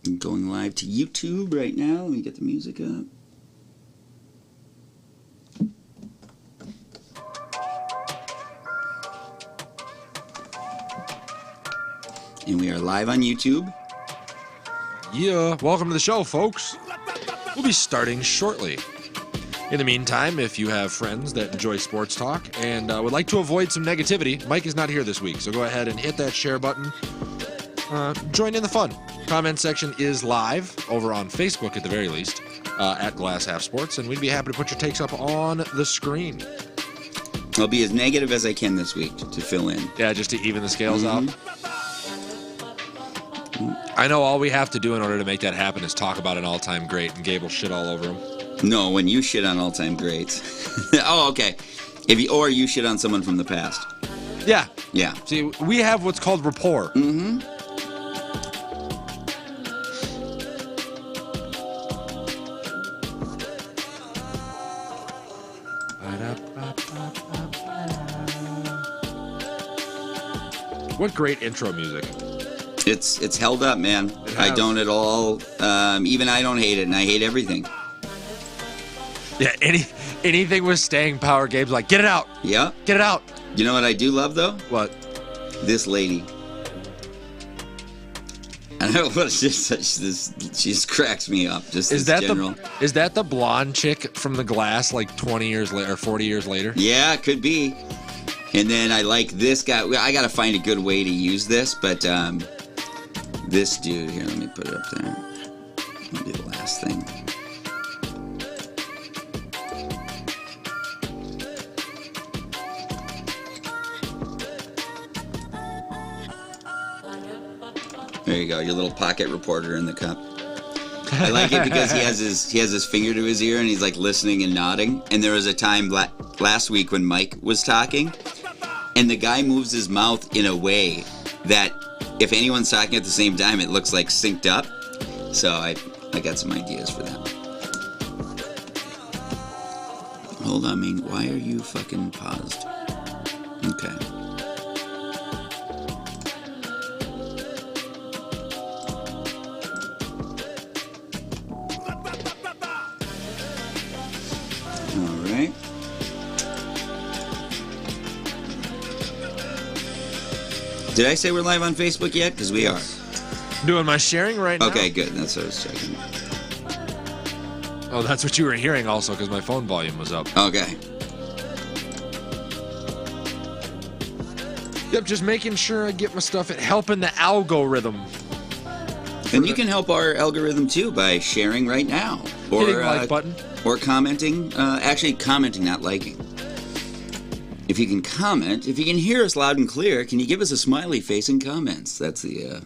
I'm going live to YouTube right now. Let me get the music up. And we are live on YouTube. Yeah, welcome to the show, folks. We'll be starting shortly. In the meantime, if you have friends that enjoy sports talk and would like to avoid some negativity, Mike is not here this week, so go ahead and hit that share button. Join in the fun. Comment section is live over on Facebook at the very least, at Glass Half Sports, and we'd be happy to put your takes up on the screen. I'll be as negative as I can this week to fill in. Yeah, just to even the scales out. I know all we have to do in order to make that happen is talk about an all-time great, and Gabe will shit all over him. No, when you shit on all-time greats. Oh, okay. Or you shit on someone from the past. Yeah. Yeah. See, we have what's called rapport. Mm-hmm. What great intro music. It's held up, man. It I has. don't at all. Even I don't hate it, and I hate everything. Yeah, anything with staying power, Gabe's like, get it out. Yeah. Get it out. You know what I do love, though? What? This lady. I don't know what it's just this. She just cracks me up. Just Is this that general. is that the blonde chick from The Glass like 20 years later or 40 years later? Yeah, it could be. And then I like this guy. I gotta find a good way to use this, but this dude here. Let me put it up there. That'll be the last thing. There you go, your little pocket reporter in the cup. I like it because he has his finger to his ear and he's like listening and nodding. And there was a time last week when Mike was talking, and the guy moves his mouth in a way that if anyone's talking at the same time, it looks like synced up. So I got some ideas for that. Hold on, Ming. Why are you fucking paused? Okay. Alright. Did I say we're live on Facebook yet? Because we are. Doing my sharing right now. Okay, good. That's what I was checking. Oh, that's what you were hearing also because my phone volume was up. Okay. Yep, just making sure I get my stuff at helping the algorithm. And you can help our algorithm too by sharing right now. Or, Hitting the like button. Or commenting. Actually, commenting, not liking. If you can comment, if you can hear us loud and clear, can you give us a smiley face in comments? That's the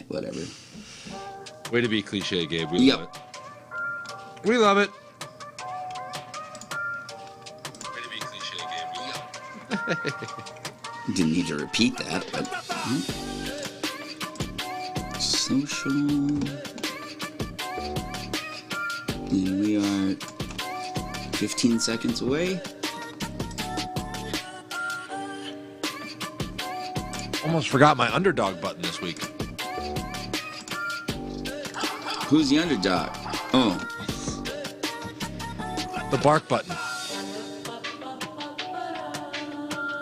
whatever. Way to be cliche, Gabe. We Yep. love it. We love it. Way to be cliche, Gabe. Didn't need to repeat that, but social. And we are 15 seconds away. Almost forgot my underdog button this week. Who's the underdog? Oh, The bark button.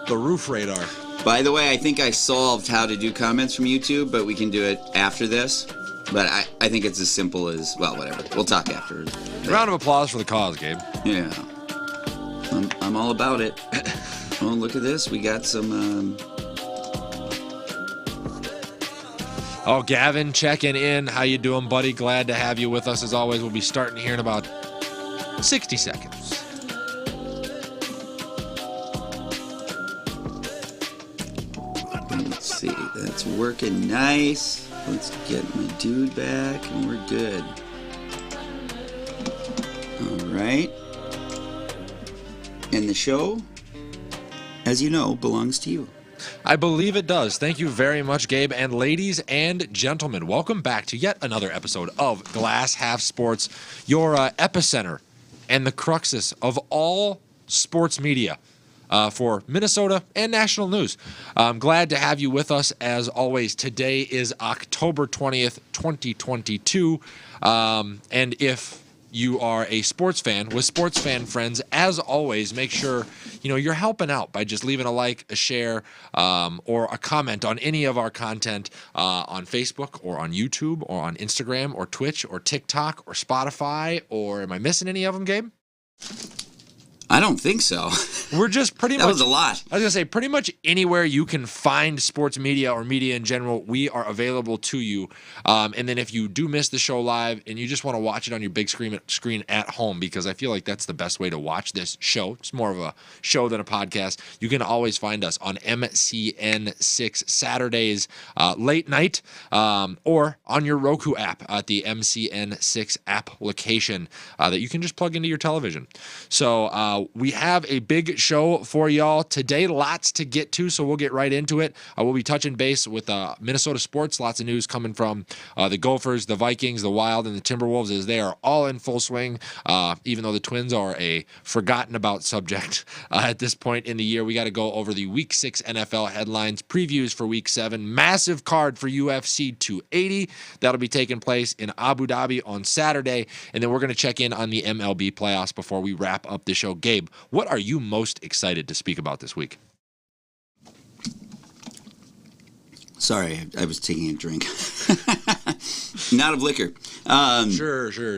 The roof radar. by the way, I think I solved how to do comments from YouTube, but we can do it after this. But I think it's as simple as, well, whatever. We'll talk after. Round of applause for the cause, Gabe. Yeah. I'm all about it. Oh, look at this. We got some... Oh, Gavin checking in. How you doing, buddy? Glad to have you with us as always. We'll be starting here in about 60 seconds. Let's see. That's working nice. Let's get my dude back, and we're good. All right. And the show, as you know, belongs to you. I believe it does. Thank you very much, Gabe. And ladies and gentlemen, welcome back to yet another episode of Glass Half Sports, your epicenter and the cruxus of all sports media. for Minnesota and national news. I'm glad to have you with us as always. Today is October 20th, 2022. And if you are a sports fan with Sports Fan Friends, as always, make sure you're helping out by just leaving a like, a share, or a comment on any of our content on Facebook or on YouTube or on Instagram or Twitch or TikTok or Spotify. Or am I missing any of them, Gabe? I don't think so. We're just pretty much. That was a lot. I was going to say, pretty much anywhere you can find sports media or media in general, we are available to you. And then if you do miss the show live and you just want to watch it on your big screen at home, because I feel like that's the best way to watch this show. It's more of a show than a podcast. You can always find us on MCN6 Saturdays late night, or on your Roku app at the MCN6 application that you can just plug into your television. So we have a big show for y'all today. Lots to get to, so we'll get right into it. We'll be touching base with Minnesota sports. Lots of news coming from the Gophers, the Vikings, the Wild, and the Timberwolves as they are all in full swing, even though the Twins are a forgotten-about subject at this point in the year. We got to go over the Week 6 NFL headlines, previews for Week 7, massive card for UFC 280. That'll be taking place in Abu Dhabi on Saturday, and then we're going to check in on the MLB playoffs before we wrap up the show. Gabe, what are you most excited to speak about this week? Sorry, I was taking a drink. Not of liquor. Sure. Your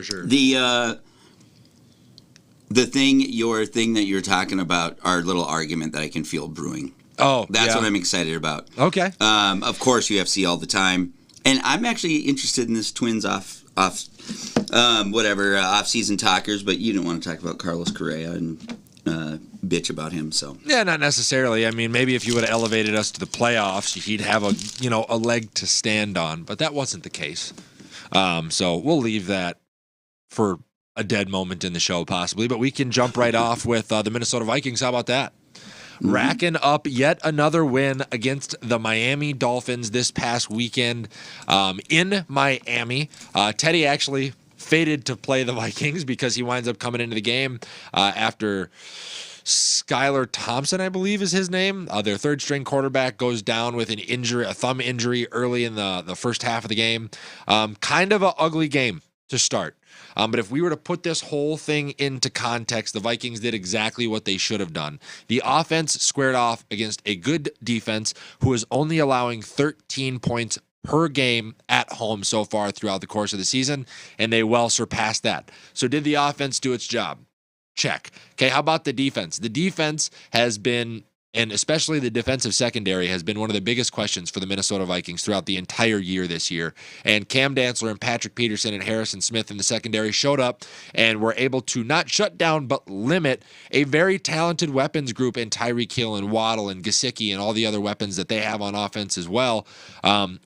thing that you're talking about, our little argument that I can feel brewing. Oh, that's yeah. what I'm excited about. Okay. Of course, UFC all the time, and I'm actually interested in this Twins off-season talkers, but you didn't want to talk about Carlos Correa and bitch about him, so. Yeah, not necessarily. I mean, maybe if you would have elevated us to the playoffs, he'd have a leg to stand on, but that wasn't the case. So we'll leave that for a dead moment in the show, possibly, but we can jump right off with the Minnesota Vikings. How about that? Mm-hmm. Racking up yet another win against the Miami Dolphins this past weekend in Miami. Teddy actually fated to play the Vikings because he winds up coming into the game after Skylar Thompson, I believe is his name. Their third-string quarterback goes down with a thumb injury early in the first half of the game. Kind of an ugly game to start. But if we were to put this whole thing into context, the Vikings did exactly what they should have done. The offense squared off against a good defense who is only allowing 13 points per game at home so far throughout the course of the season, and they well surpassed that. So did the offense do its job? Check. Okay, how about the defense? The defense has been, and especially the defensive secondary, has been one of the biggest questions for the Minnesota Vikings throughout the entire year this year. And Cam Dantzler and Patrick Peterson and Harrison Smith in the secondary showed up and were able to not shut down but limit a very talented weapons group in Tyreek Hill and Waddle and Gesicki and all the other weapons that they have on offense as well,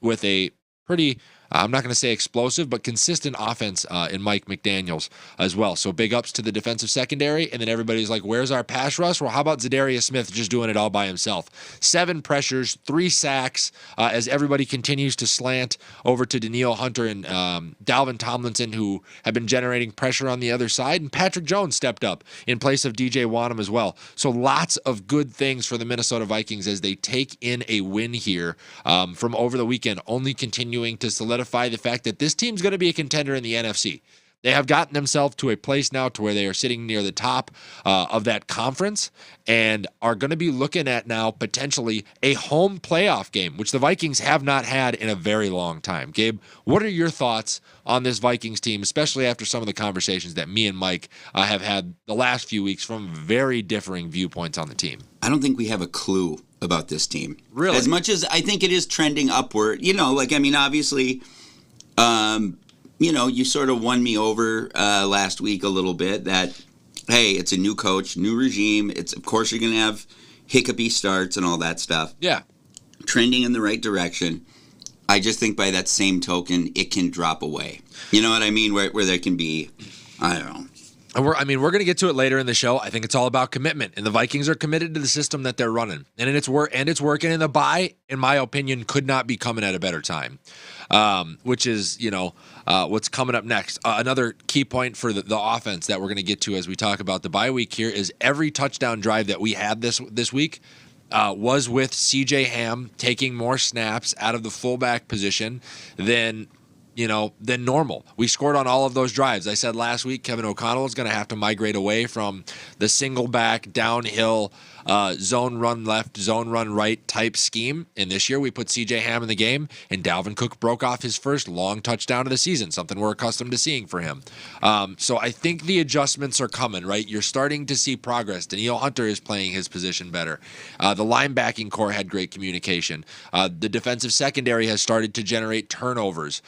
with a pretty, I'm not going to say explosive, but consistent offense in Mike McDaniels as well. So big ups to the defensive secondary. And then everybody's like, where's our pass rush? Well, how about Zadarius Smith just doing it all by himself? 7 pressures, 3 sacks as everybody continues to slant over to Danielle Hunter and Dalvin Tomlinson, who have been generating pressure on the other side. And Patrick Jones stepped up in place of DJ Wanham as well. So lots of good things for the Minnesota Vikings as they take in a win here from over the weekend, only continuing to solidify the fact that this team's going to be a contender in the NFC. They have gotten themselves to a place now to where they are sitting near the top of that conference and are going to be looking at now potentially a home playoff game, which the Vikings have not had in a very long time. Gabe, what are your thoughts on this Vikings team, especially after some of the conversations that me and Mike have had the last few weeks from very differing viewpoints on the team? I don't think we have a clue about this team. Really? As much as I think it is trending upward. Obviously, you sort of won me over last week a little bit that, hey, it's a new coach, new regime. Of course, you're going to have hiccupy starts and all that stuff. Yeah. Trending in the right direction. I just think by that same token, it can drop away. You know what I mean? Where there can be, I don't know. And we're going to get to it later in the show. I think it's all about commitment, and the Vikings are committed to the system that they're running, and it's working. And the bye, in my opinion, could not be coming at a better time. which is, what's coming up next. Another key point for the offense that we're going to get to as we talk about the bye week here is every touchdown drive that we had this week was with C.J. Ham taking more snaps out of the fullback position than normal. We scored on all of those drives. I said last week Kevin O'Connell is going to have to migrate away from the single back, downhill, zone run left, zone run right type scheme. And this year we put C.J. Ham in the game, and Dalvin Cook broke off his first long touchdown of the season, something we're accustomed to seeing for him. So I think the adjustments are coming, right? You're starting to see progress. Danielle Hunter is playing his position better. The linebacking core had great communication. The defensive secondary has started to generate turnovers.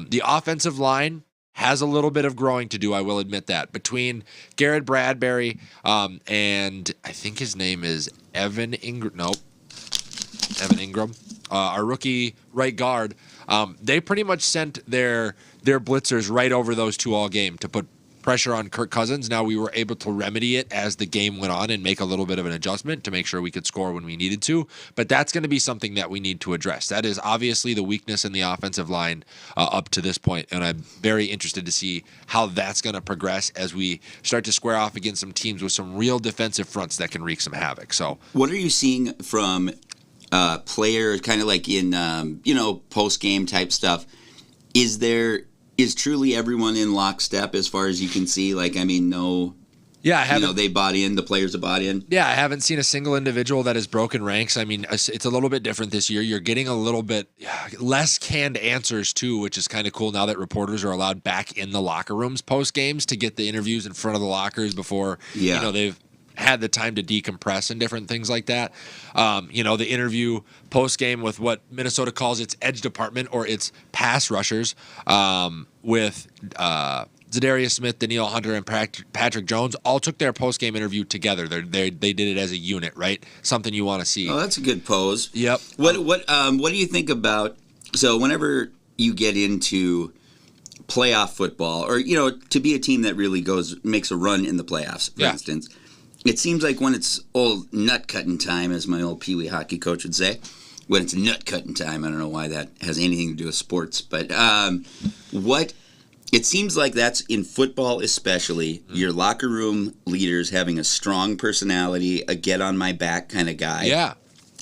The offensive line has a little bit of growing to do, I will admit that. Between Garrett Bradbury and I think his name is Evan Ingram. Nope. Evan Ingram, our rookie right guard. They pretty much sent their blitzers right over those two all game to put pressure on Kirk Cousins. Now we were able to remedy it as the game went on and make a little bit of an adjustment to make sure we could score when we needed to. But that's going to be something that we need to address. That is obviously the weakness in the offensive line up to this point, and I'm very interested to see how that's going to progress as we start to square off against some teams with some real defensive fronts that can wreak some havoc. So, what are you seeing from players, kind of like in post-game type stuff? Is truly everyone in lockstep as far as you can see? They bought in, the players have bought in. Yeah, I haven't seen a single individual that has broken ranks. I mean, it's a little bit different this year. You're getting a little bit less canned answers, too, which is kind of cool now that reporters are allowed back in the locker rooms post games to get the interviews in front of the lockers before they've had the time to decompress and different things like that. The interview post-game with what Minnesota calls its edge department or its pass rushers with Zadarius Smith, Danielle Hunter, and Patrick Jones all took their post-game interview together. They did it as a unit, right? Something you want to see. Oh, that's a good pose. Yep. What do you think about, so whenever you get into playoff football or, to be a team that really makes a run in the playoffs, for instance, it seems like when it's old nut-cutting time, as my old Pee Wee hockey coach would say, when it's nut-cutting time, I don't know why that has anything to do with sports, but it seems like that's in football especially, your locker room leaders having a strong personality, a get-on-my-back kind of guy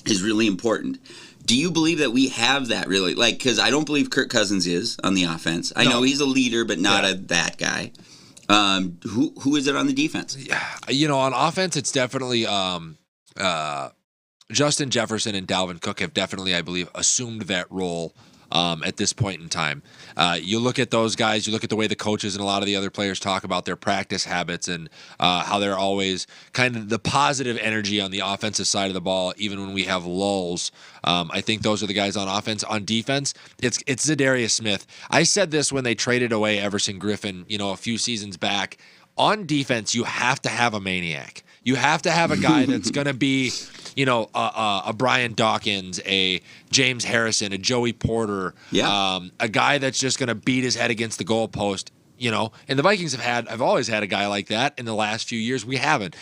is really important. Do you believe that we have that really? Because I don't believe Kirk Cousins is on the offense. I know he's a leader, but not that guy. Who is it on the defense? On offense, it's definitely Justin Jefferson and Dalvin Cook have definitely, I believe, assumed that role at this point in time. You look at those guys, you look at the way the coaches and a lot of the other players talk about their practice habits and how they're always kind of the positive energy on the offensive side of the ball, even when we have lulls. I think those are the guys on offense. On defense, it's Zadarius Smith. I said this when they traded away Everson Griffin, a few seasons back. On defense, you have to have a maniac. You have to have a guy that's going to be, a Brian Dawkins, a James Harrison, a Joey Porter, a guy that's just going to beat his head against the goalpost, And the Vikings have always had a guy like that. In the last few years, we haven't.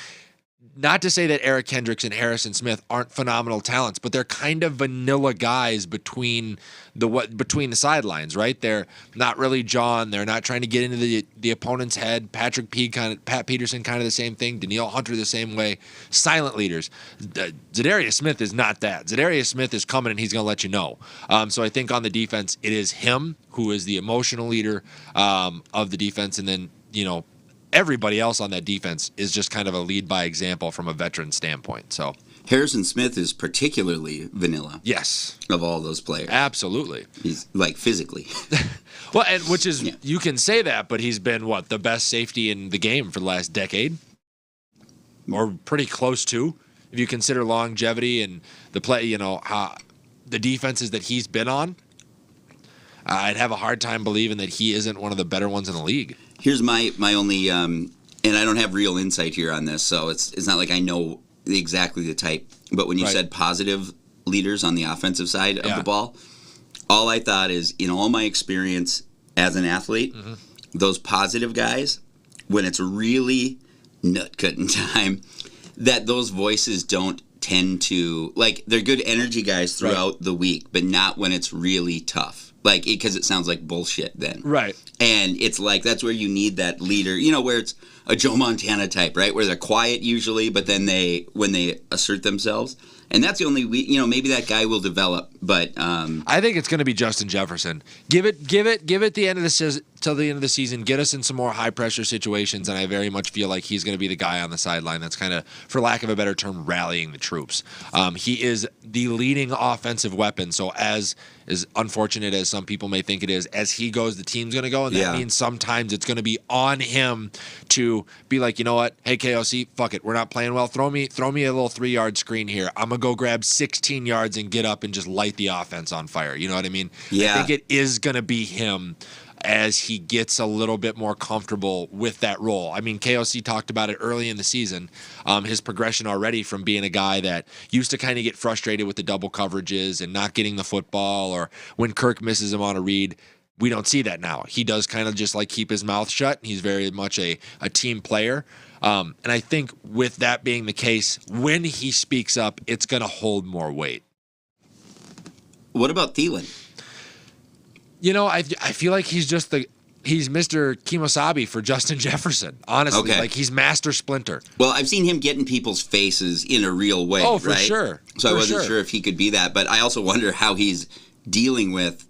Not to say that Eric Kendricks and Harrison Smith aren't phenomenal talents, but they're kind of vanilla guys between the sidelines, right? They're not really John. They're not trying to get into the opponent's head. Pat Peterson, kind of the same thing. Danielle Hunter, the same way. Silent leaders. Zadarius Smith is not that. Zadarius Smith is coming and he's going to let you know. So I think on the defense, it is him who is the emotional leader of the defense, and then everybody else on that defense is just kind of a lead by example from a veteran standpoint. So Harrison Smith is particularly vanilla. Yes. Of all those players. Absolutely. He's physically. Well, and which is, you can say that, but he's been the best safety in the game for the last decade, or pretty close to, if you consider longevity and the play, how the defenses that he's been on. I'd have a hard time believing that he isn't one of the better ones in the league. Here's my only, and I don't have real insight here on this, so it's not like I know exactly the type. But when you said positive leaders on the offensive side of the ball, all I thought is, in all my experience as an athlete, those positive guys, when it's really nut-cutting time, that those voices don't tend to, they're good energy guys throughout the week, but not when it's really tough. like because it sounds like bullshit then. Right. And it's like that's where you need that leader, where it's a Joe Montana type, right? Where they're quiet usually, but then when they assert themselves. And that's the only maybe that guy will develop, but I think it's going to be Justin Jefferson. Give it the end of the till the end of the season. Get us in some more high pressure situations, and I very much feel like he's going to be the guy on the sideline that's kind of, for lack of a better term, rallying the troops. He is the leading offensive weapon. So as unfortunate as some people may think it is, as he goes, the team's going to go, and that means sometimes it's going to be on him to be like, you know what? Hey KOC, fuck it, we're not playing well. Throw me a little 3-yard screen here. I'm gonna go grab 16 yards and get up and just light the offense on fire. You know what I mean? Yeah. I think it is going to be him as he gets a little bit more comfortable with that role. I mean, KOC talked about it early in the season, his progression already from being a guy that used to kind of get frustrated with the double coverages and not getting the football, or when Kirk misses him on a read. We don't see that now. He does kind of just like keep his mouth shut. He's very much a team player. And I think with that being the case, when he speaks up, it's going to hold more weight. What about Thielen? I feel like he's Mr. Kemosabe for Justin Jefferson. Honestly, like he's Master Splinter. Well, I've seen him get in people's faces in a real way. Oh, for right? sure. So I wasn't sure if he could be that, but I also wonder how he's dealing with,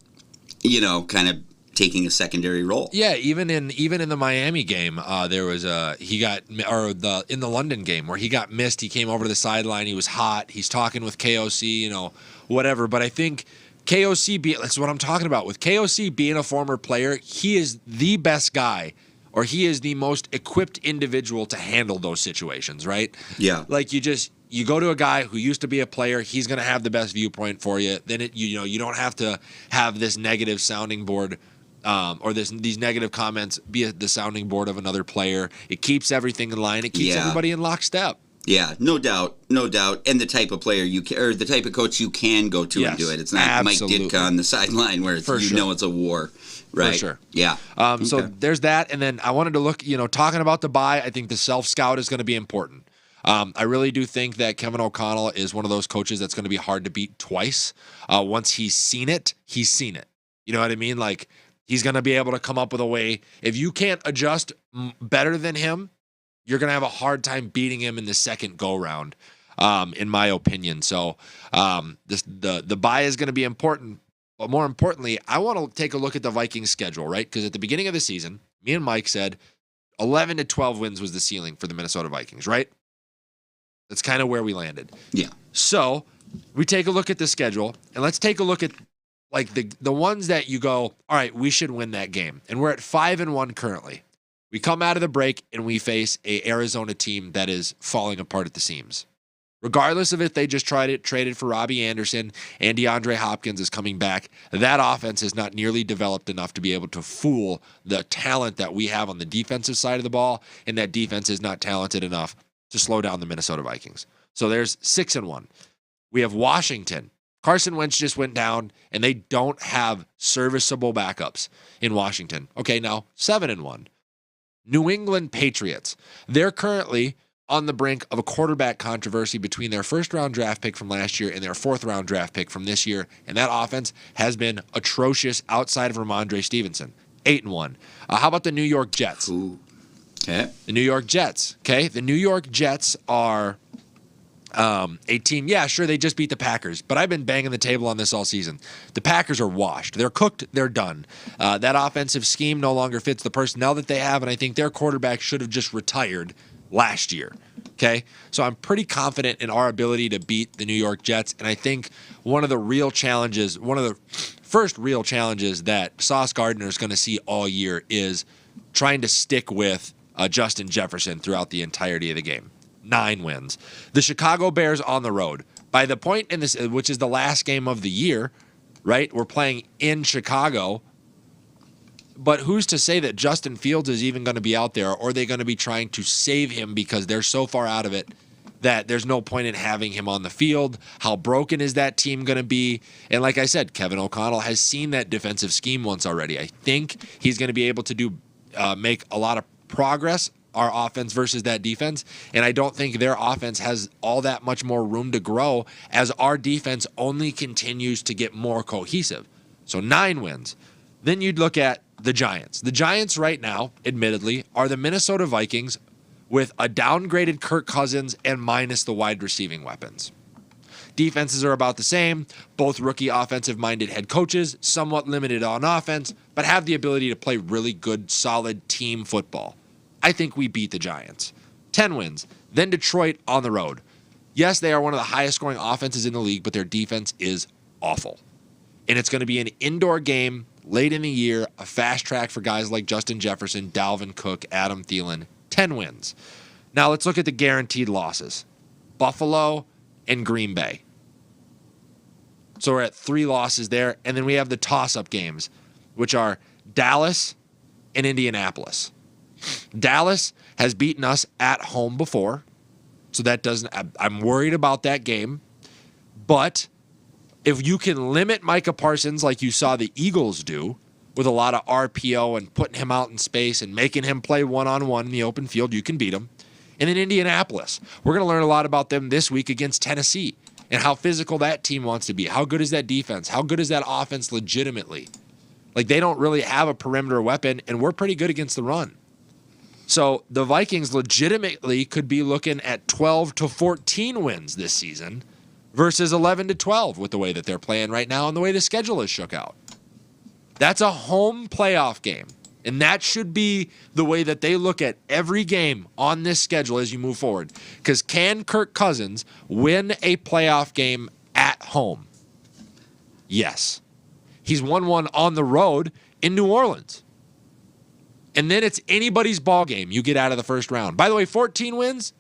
kind of taking a secondary role. Yeah, even in the Miami game, there was in the London game where he got missed. He came over to the sideline. He was hot. He's talking with KOC, whatever. But I think that's what I'm talking about. With KOC being a former player, he is the best guy, or he is the most equipped individual to handle those situations, right? Yeah. Like you go to a guy who used to be a player, he's going to have the best viewpoint for you. Then you don't have to have this negative sounding board or these negative comments be the sounding board of another player. It keeps everything in line. It keeps everybody in lockstep. Yeah, no doubt. And the type of player or the type of coach you can go to and do it. It's not absolutely. Mike Ditka on the sideline where it's, it's a war, right? For sure. Yeah. So there's that, and then I wanted to look. Talking about the bye, I think the self scout is going to be important. I really do think that Kevin O'Connell is one of those coaches that's going to be hard to beat twice. Once he's seen it, he's seen it. You know what I mean? Like, he's going to be able to come up with a way. If you can't adjust better than him, you're going to have a hard time beating him in the second go-round, in my opinion. So the bye is going to be important. But more importantly, I want to take a look at the Vikings schedule, right? Because at the beginning of the season, me and Mike said 11 to 12 wins was the ceiling for the Minnesota Vikings, right? That's kind of where we landed. Yeah. So we take a look at the schedule, and let's take a look at like the ones that you go, all right, we should win that game. And we're at 5-1 currently. We come out of the break and we face a Arizona team that is falling apart at the seams. Regardless of if they just traded for Robbie Anderson and DeAndre Hopkins is coming back, that offense is not nearly developed enough to be able to fool the talent that we have on the defensive side of the ball, and that defense is not talented enough to slow down the Minnesota Vikings. So there's 6-1. We have Washington. Carson Wentz just went down, and they don't have serviceable backups in Washington. Okay, now 7-1. New England Patriots. They're currently on the brink of a quarterback controversy between their first-round draft pick from last year and their fourth-round draft pick from this year, and that offense has been atrocious outside of Ramondre Stevenson. 8-1. How about the New York Jets? Ooh. Okay. The New York Jets. Okay, the New York Jets are a team. Yeah, sure, they just beat the Packers, but I've been banging the table on this all season. The Packers are washed. They're cooked. They're done. That offensive scheme no longer fits the personnel that they have, and I think their quarterback should have just retired last year. Okay, so I'm pretty confident in our ability to beat the New York Jets, and I think one of the first real challenges that Sauce Gardner is going to see all year is trying to stick with Justin Jefferson throughout the entirety of the game. 9 wins. The Chicago Bears on the road. By the point in this, which is the last game of the year, right? We're playing in Chicago. But who's to say that Justin Fields is even going to be out there, or are they going to be trying to save him because they're so far out of it that there's no point in having him on the field? How broken is that team going to be? And like I said, Kevin O'Connell has seen that defensive scheme once already. I think he's going to be able to make a lot of progress, our offense versus that defense, and I don't think their offense has all that much more room to grow as our defense only continues to get more cohesive. So 9 wins. Then you'd look at the Giants. The Giants right now, admittedly, are the Minnesota Vikings with a downgraded Kirk Cousins and minus the wide receiving weapons. Defenses are about the same. Both rookie offensive-minded head coaches, somewhat limited on offense, but have the ability to play really good, solid team football. I think we beat the Giants. 10 wins. Then Detroit on the road. Yes, they are one of the highest-scoring offenses in the league, but their defense is awful. And it's going to be an indoor game late in the year, a fast track for guys like Justin Jefferson, Dalvin Cook, Adam Thielen. 10 wins. Now let's look at the guaranteed losses. Buffalo and Green Bay. So we're at 3 losses there. And then we have the toss-up games, which are Dallas and Indianapolis. Dallas has beaten us at home before. So that doesn't, I'm worried about that game. But if you can limit Micah Parsons like you saw the Eagles do, with a lot of RPO and putting him out in space and making him play one-on-one in the open field, you can beat him. And then Indianapolis. We're going to learn a lot about them this week against Tennessee and how physical that team wants to be. How good is that defense? How good is that offense legitimately? Like, they don't really have a perimeter weapon, and we're pretty good against the run. So the Vikings legitimately could be looking at 12 to 14 wins this season versus 11 to 12 with the way that they're playing right now and the way the schedule is shook out. That's a home playoff game. And that should be the way that they look at every game on this schedule as you move forward. Because can Kirk Cousins win a playoff game at home? Yes. He's won one on the road in New Orleans. And then it's anybody's ball game you get out of the first round. By the way, 14 wins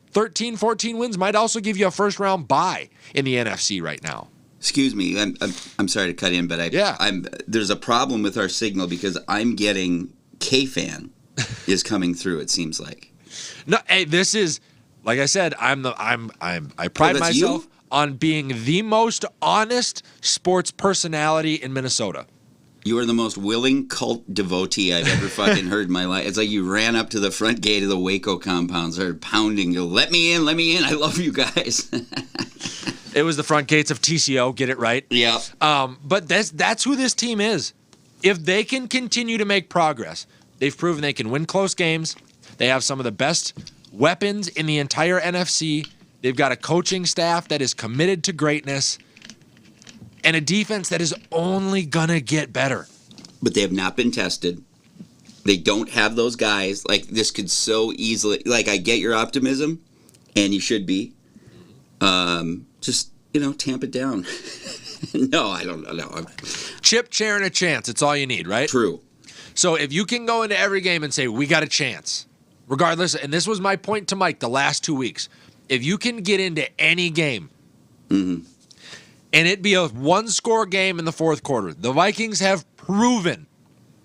might also give you a first round bye in the NFC right now. Excuse me, I'm sorry to cut in, but there's a problem with our signal because I'm getting K-Fan is coming through. It seems like. No, hey, this is like I said. I pride myself on being the most honest sports personality in Minnesota. You are the most willing cult devotee I've ever fucking heard in my life. It's like you ran up to the front gate of the Waco compound, started pounding. You let me in. I love you guys. It was the front gates of TCO. Get it right. Yeah. But that's who this team is. If they can continue to make progress, they've proven they can win close games. They have some of the best weapons in the entire NFC. They've got a coaching staff that is committed to greatness and a defense that is only going to get better. But they have not been tested. They don't have those guys. Like, this could so easily... Like, I get your optimism, and you should be. Just, tamp it down. No, I don't know. Chip, chair, and a chance. It's all you need, right? True. So if you can go into every game and say, we got a chance, regardless, and this was my point to Mike the last 2 weeks, if you can get into any game and it be a one-score game in the fourth quarter, the Vikings have proven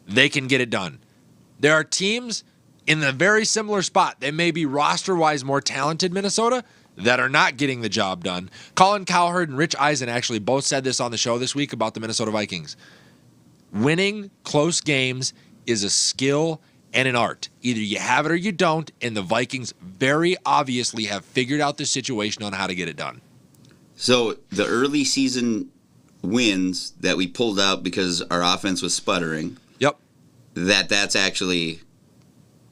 they can get it done. There are teams in the very similar spot. They may be roster-wise more talented, Minnesota, that are not getting the job done. Colin Cowherd and Rich Eisen actually both said this on the show this week about the Minnesota Vikings. Winning close games is a skill and an art. Either you have it or you don't, and the Vikings very obviously have figured out the situation on how to get it done. So the early season wins that we pulled out because our offense was sputtering. Yep.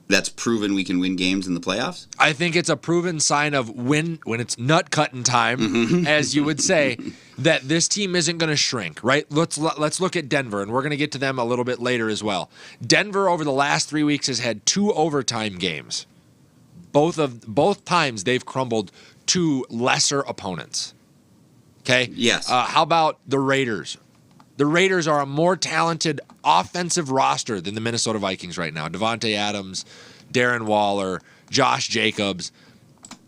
That's proven we can win games in the playoffs? I think it's a proven sign of when it's nut-cutting time, as you would say, that this team isn't going to shrink, right? Let's look at Denver, and we're going to get to them a little bit later as well. Denver, over the last 3 weeks, has had 2 overtime games. Both times they've crumbled to lesser opponents. Okay? Yes. How about the Raiders? The Raiders are a more talented offensive roster than the Minnesota Vikings right now. Devontae Adams, Darren Waller, Josh Jacobs.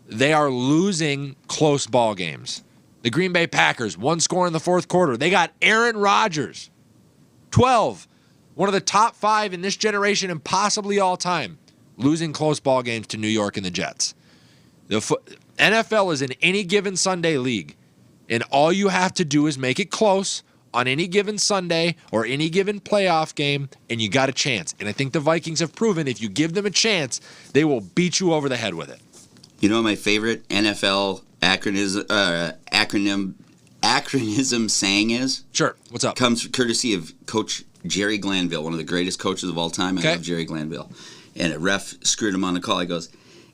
They are losing close ball games. The Green Bay Packers, 1 score in the fourth quarter. They got Aaron Rodgers, 12, one of the top 5 in this generation and possibly all time, losing close ball games to New York and the Jets. The NFL is an any given Sunday league, and all you have to do is make it close on any given Sunday or any given playoff game, and you got a chance. And I think the Vikings have proven if you give them a chance, they will beat you over the head with it. You know what my favorite NFL acronym acronym saying is Sure. What's up? comes courtesy of Coach Jerry Glanville, one of the greatest coaches of all time. Okay. I love Jerry Glanville. And a ref screwed him on the call. He goes,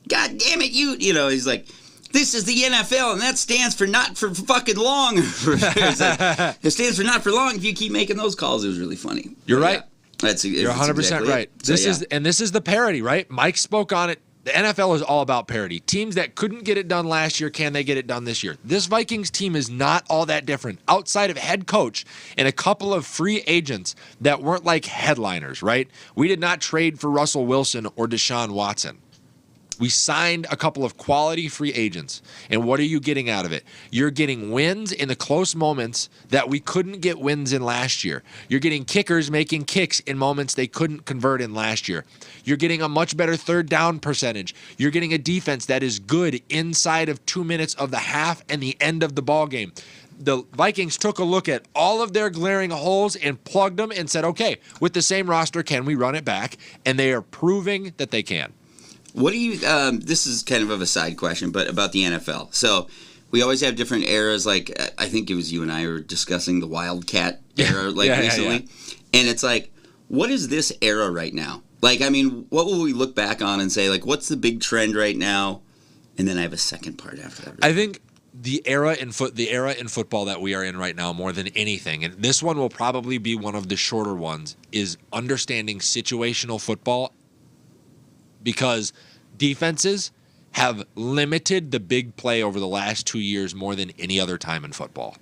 "God damn it, you know," he's like, "This is the NFL, and that stands for not for fucking long." It's like, it stands for not for long if you keep making those calls. It was really funny. You're But right. You're 100% exactly right. it. So, This is the parity, right? Mike spoke on it. The NFL is all about parity. Teams that couldn't get it done last year, can they get it done this year? This Vikings team is not all that different outside of head coach and a couple of free agents that weren't like headliners, right? We did not trade for Russell Wilson or Deshaun Watson. We signed a couple of quality free agents. And what are you getting out of it? You're getting wins in the close moments that we couldn't get wins in last year. You're getting kickers making kicks in moments they couldn't convert in last year. You're getting a much better third down percentage. You're getting a defense that is good inside of 2 minutes of the half and the end of the ball game. The Vikings took a look at all of their glaring holes and plugged them and said, okay, with the same roster, can we run it back? And they are proving that they can. What do you? This is kind of a side question, but about the NFL. So we always have different eras. Like I think it was you and I were discussing the Wildcat era, recently, and it's like, what is this era right now? Like, I mean, what will we look back on and say, like, what's the big trend right now? And then I have a second part after that. I think the era in football that we are in right now, more than anything, and this one will probably be one of the shorter ones, is understanding situational football. Because defenses have limited the big play over the last 2 years more than any other time in football.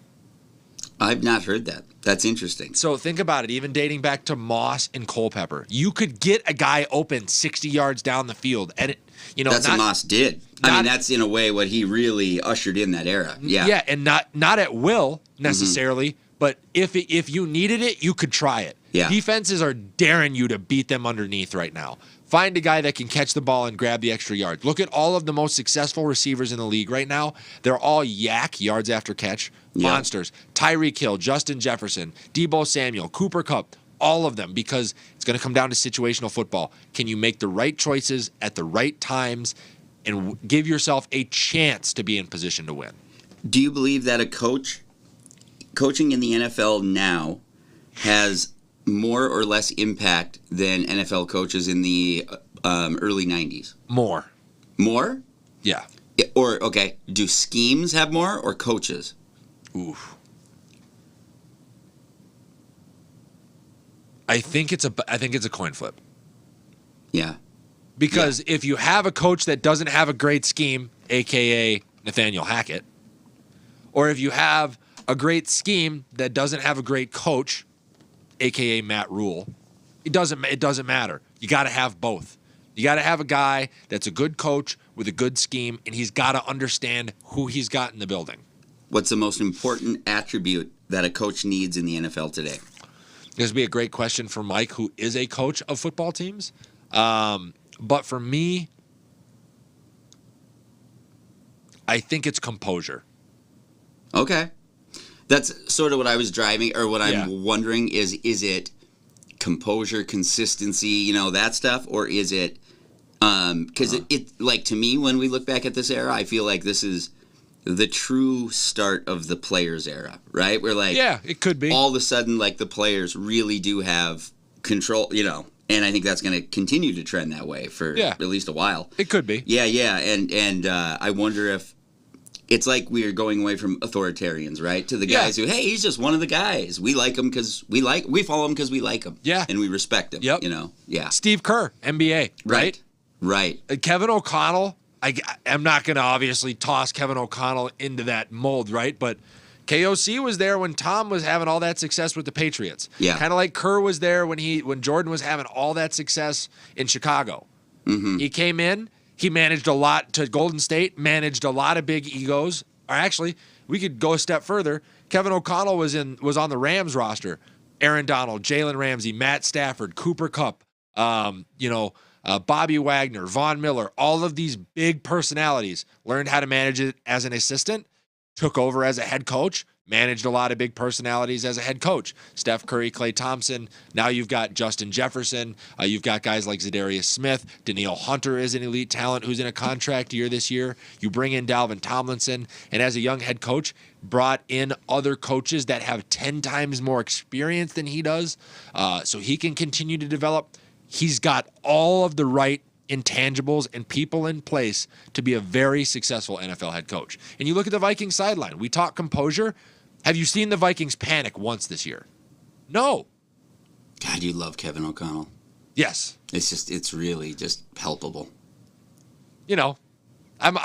I've not heard that. That's interesting. So think about it, even dating back to Moss and Culpepper. You could get a guy open 60 yards down the field. And, that's what Moss did. I mean, that's in a way what he really ushered in that era. Yeah. Yeah, and not at will necessarily, but if you needed it, you could try it. Yeah. Defenses are daring you to beat them underneath right now. Find a guy that can catch the ball and grab the extra yards. Look at all of the most successful receivers in the league right now. They're all yards after catch monsters. Tyreek Hill, Justin Jefferson, Deebo Samuel, Cooper Kupp, all of them, because it's going to come down to situational football. Can you make the right choices at the right times and give yourself a chance to be in position to win? Do you believe that a coaching in the NFL now has more or less impact than NFL coaches in the early 90s? More. More? Yeah. Or, okay, do schemes have more or coaches? Oof. I think it's a coin flip. Yeah. Because if you have a coach that doesn't have a great scheme, a.k.a. Nathaniel Hackett, or if you have a great scheme that doesn't have a great coach, a.k.a. Matt Rule, it doesn't matter. You got to have both. You got to have a guy that's a good coach with a good scheme, and he's got to understand who he's got in the building. What's the most important attribute that a coach needs in the NFL today? This would be a great question for Mike, who is a coach of football teams. But for me, I think it's composure. Okay. That's sort of what I was driving, or what I'm wondering is it composure, consistency, that stuff, or is it, because it, like, to me, when we look back at this era, I feel like this is the true start of the players era, right? Where, like, yeah, it could be. All of a sudden, like, the players really do have control, and I think that's going to continue to trend that way for at least a while. It could be. Yeah, and I wonder if it's like we're going away from authoritarians, right? To the guys who, hey, he's just one of the guys. We like him because we follow him because we like him. Yeah. And we respect him. Yep. Yeah. Steve Kerr, NBA, right? Right. Kevin O'Connell, I'm not going to obviously toss Kevin O'Connell into that mold, right? But KOC was there when Tom was having all that success with the Patriots. Yeah. Kind of like Kerr was there when Jordan was having all that success in Chicago. Mm-hmm. He came in. He managed a lot to Golden State, managed a lot of big egos. Or actually, we could go a step further. Kevin O'Connell was on the Rams roster. Aaron Donald, Jalen Ramsey, Matt Stafford, Cooper Kupp, Bobby Wagner, Von Miller, all of these big personalities learned how to manage it as an assistant, took over as a head coach, managed a lot of big personalities as a head coach. Steph Curry, Klay Thompson. Now you've got Justin Jefferson. You've got guys like Zadarius Smith. Danielle Hunter is an elite talent who's in a contract year this year. You bring in Dalvin Tomlinson, and as a young head coach, brought in other coaches that have 10 times more experience than he does, so he can continue to develop. He's got all of the right intangibles and people in place to be a very successful NFL head coach. And you look at the Vikings sideline. We talk composure. Have you seen the Vikings panic once this year? No. God, you love Kevin O'Connell. Yes. It's really just palpable. You know, I'm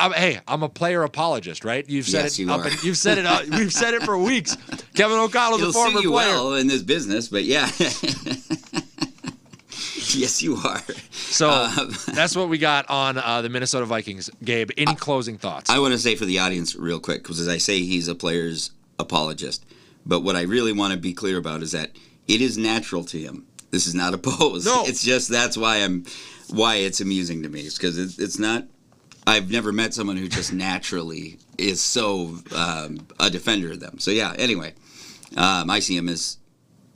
a player apologist, right? You've said Yes, it. you are. You've said it. We've said it for weeks. Kevin O'Connell's It'll a former suit you player. well in this business, but yeah. Yes, you are. So that's what we got on the Minnesota Vikings. Gabe, any closing thoughts? I want to say for the audience real quick, because as I say, he's a player's apologist. But what I really want to be clear about is that it is natural to him. This is not a pose. No. It's just that's why it's amusing to me. It's because it's not. I've never met someone who just naturally is so a defender of them. So yeah. Anyway, I see him as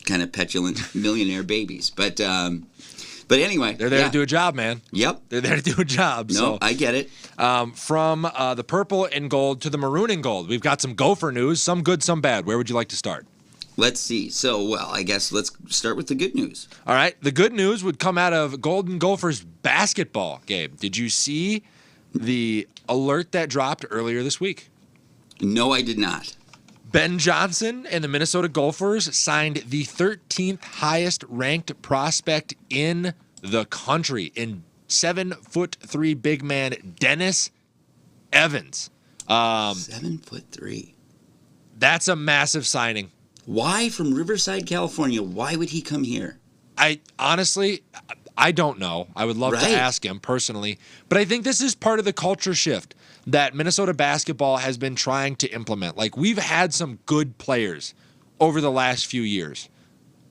kind of petulant millionaire babies, but anyway, They're there to do a job, man. Yep. They're there to do a job. No, So I get it. from the purple and gold to the maroon and gold, we've got some Gopher news, some good, some bad. Where would you like to start? Let's see. So, well, I guess let's start with the good news. All right. The good news would come out of Golden Gophers basketball, Gabe. Did you see the alert that dropped earlier this week? No, I did not. Ben Johnson and the Minnesota Gophers signed the 13th highest ranked prospect in the country in 7'3" big man Dennis Evans. 7'3". That's a massive signing. Why from Riverside, California? Why would he come here? I honestly don't know. I would love to Right. ask him personally, but I think this is part of the culture shift that Minnesota basketball has been trying to implement. Like, we've had some good players over the last few years,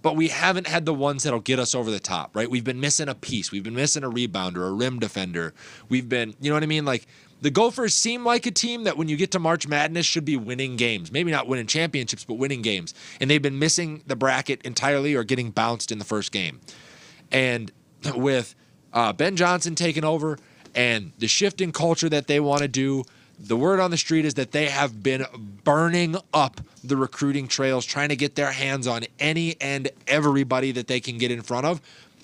but we haven't had the ones that'll get us over the top, right? We've been missing a piece. We've been missing a rebounder, a rim defender. We've been, you know what I mean? Like, the Gophers seem like a team that when you get to March Madness should be winning games. Maybe not winning championships, but winning games. And they've been missing the bracket entirely or getting bounced in the first game. And with Ben Johnson taking over and the shift in culture that they want to do, the word on the street is that they have been burning up the recruiting trails, trying to get their hands on any and everybody that they can get in front of.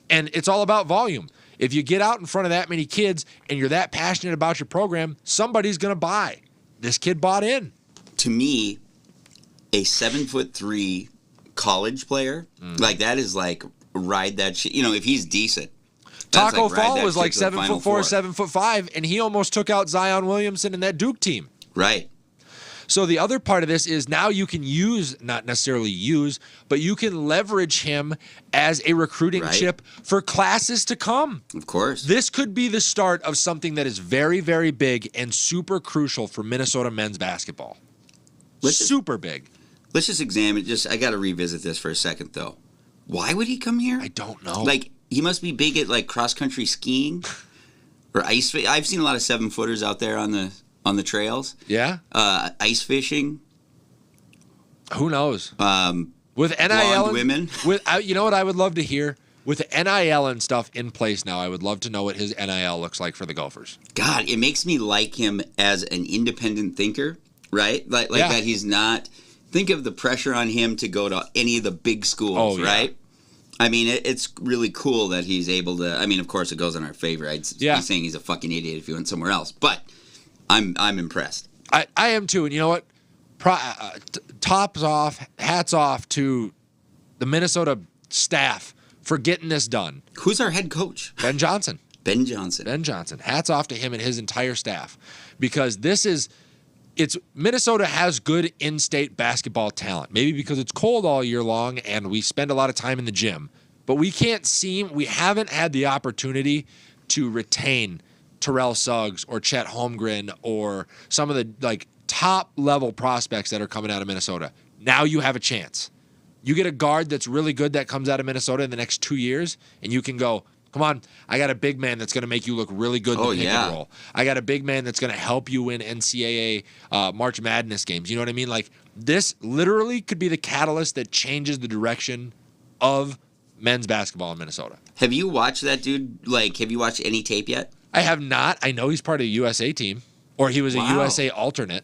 And it's all about volume. If you get out in front of that many kids and you're that passionate about your program, somebody's going to buy. This kid bought in. To me, a 7'3" college player, like that is like ride that shit. You know, if he's decent. that's Taco like ride Fall that was shit like to the Final 7'4", Four. 7'5", and he almost took out Zion Williamson and that Duke team. Right. So the other part of this is now you can not necessarily use, but you can leverage him as a recruiting Right. chip for classes to come. Of course. This could be the start of something that is very, very big and super crucial for Minnesota men's basketball. Super big. Let's just examine. I got to revisit this for a second, though. Why would he come here? I don't know. Like, he must be big at like cross country skiing or ice. I've seen a lot of 7-footers out there on the trails. Yeah? Ice fishing. Who knows? With NIL blonde women. You know what I would love to hear? With the NIL and stuff in place now, I would love to know what his NIL looks like for the Gophers. God, it makes me like him as an independent thinker, right? Like Yeah. that he's not. Think of the pressure on him to go to any of the big schools, Oh, yeah. right? I mean, it's really cool that he's able to. I mean, of course, it goes in our favor. I'd Yeah. be saying he's a fucking idiot if he went somewhere else, but I'm impressed. I am too. And you know what? Hats off to the Minnesota staff for getting this done. Who's our head coach? Ben Johnson. Ben Johnson. Ben Johnson. Hats off to him and his entire staff, because Minnesota has good in-state basketball talent. Maybe because it's cold all year long and we spend a lot of time in the gym, but we haven't had the opportunity to retain Terrell Suggs or Chet Holmgren or some of the like top level prospects that are coming out of Minnesota. Now you have a chance. You get a guard that's really good that comes out of Minnesota in the next 2 years, and you can go, Come on, I got a big man that's going to make you look really good in the pick and roll. I got a big man that's going to help you win NCAA March Madness games. You know what I mean? Like, this literally could be the catalyst that changes the direction of men's basketball in Minnesota. Have you watched that dude? Like, have you watched any tape yet? I have not. I know he's part of a USA team, or he was a USA alternate.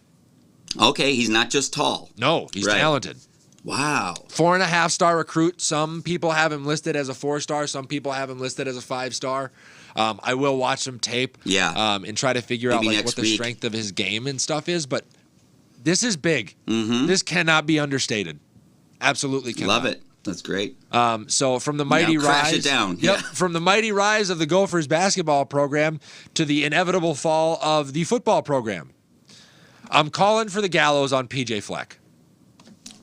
Okay, he's not just tall. No, he's talented. Wow. 4.5-star recruit. Some people have him listed as a 4-star. Some people have him listed as a 5-star. I will watch some tape and try to figure out like what the strength of his game and stuff is. But this is big. Mm-hmm. This cannot be understated. Absolutely cannot. Love it. That's great. So from the mighty rise, crash it down. From the mighty rise of the Gophers basketball program to the inevitable fall of the football program, I'm calling for the gallows on PJ Fleck.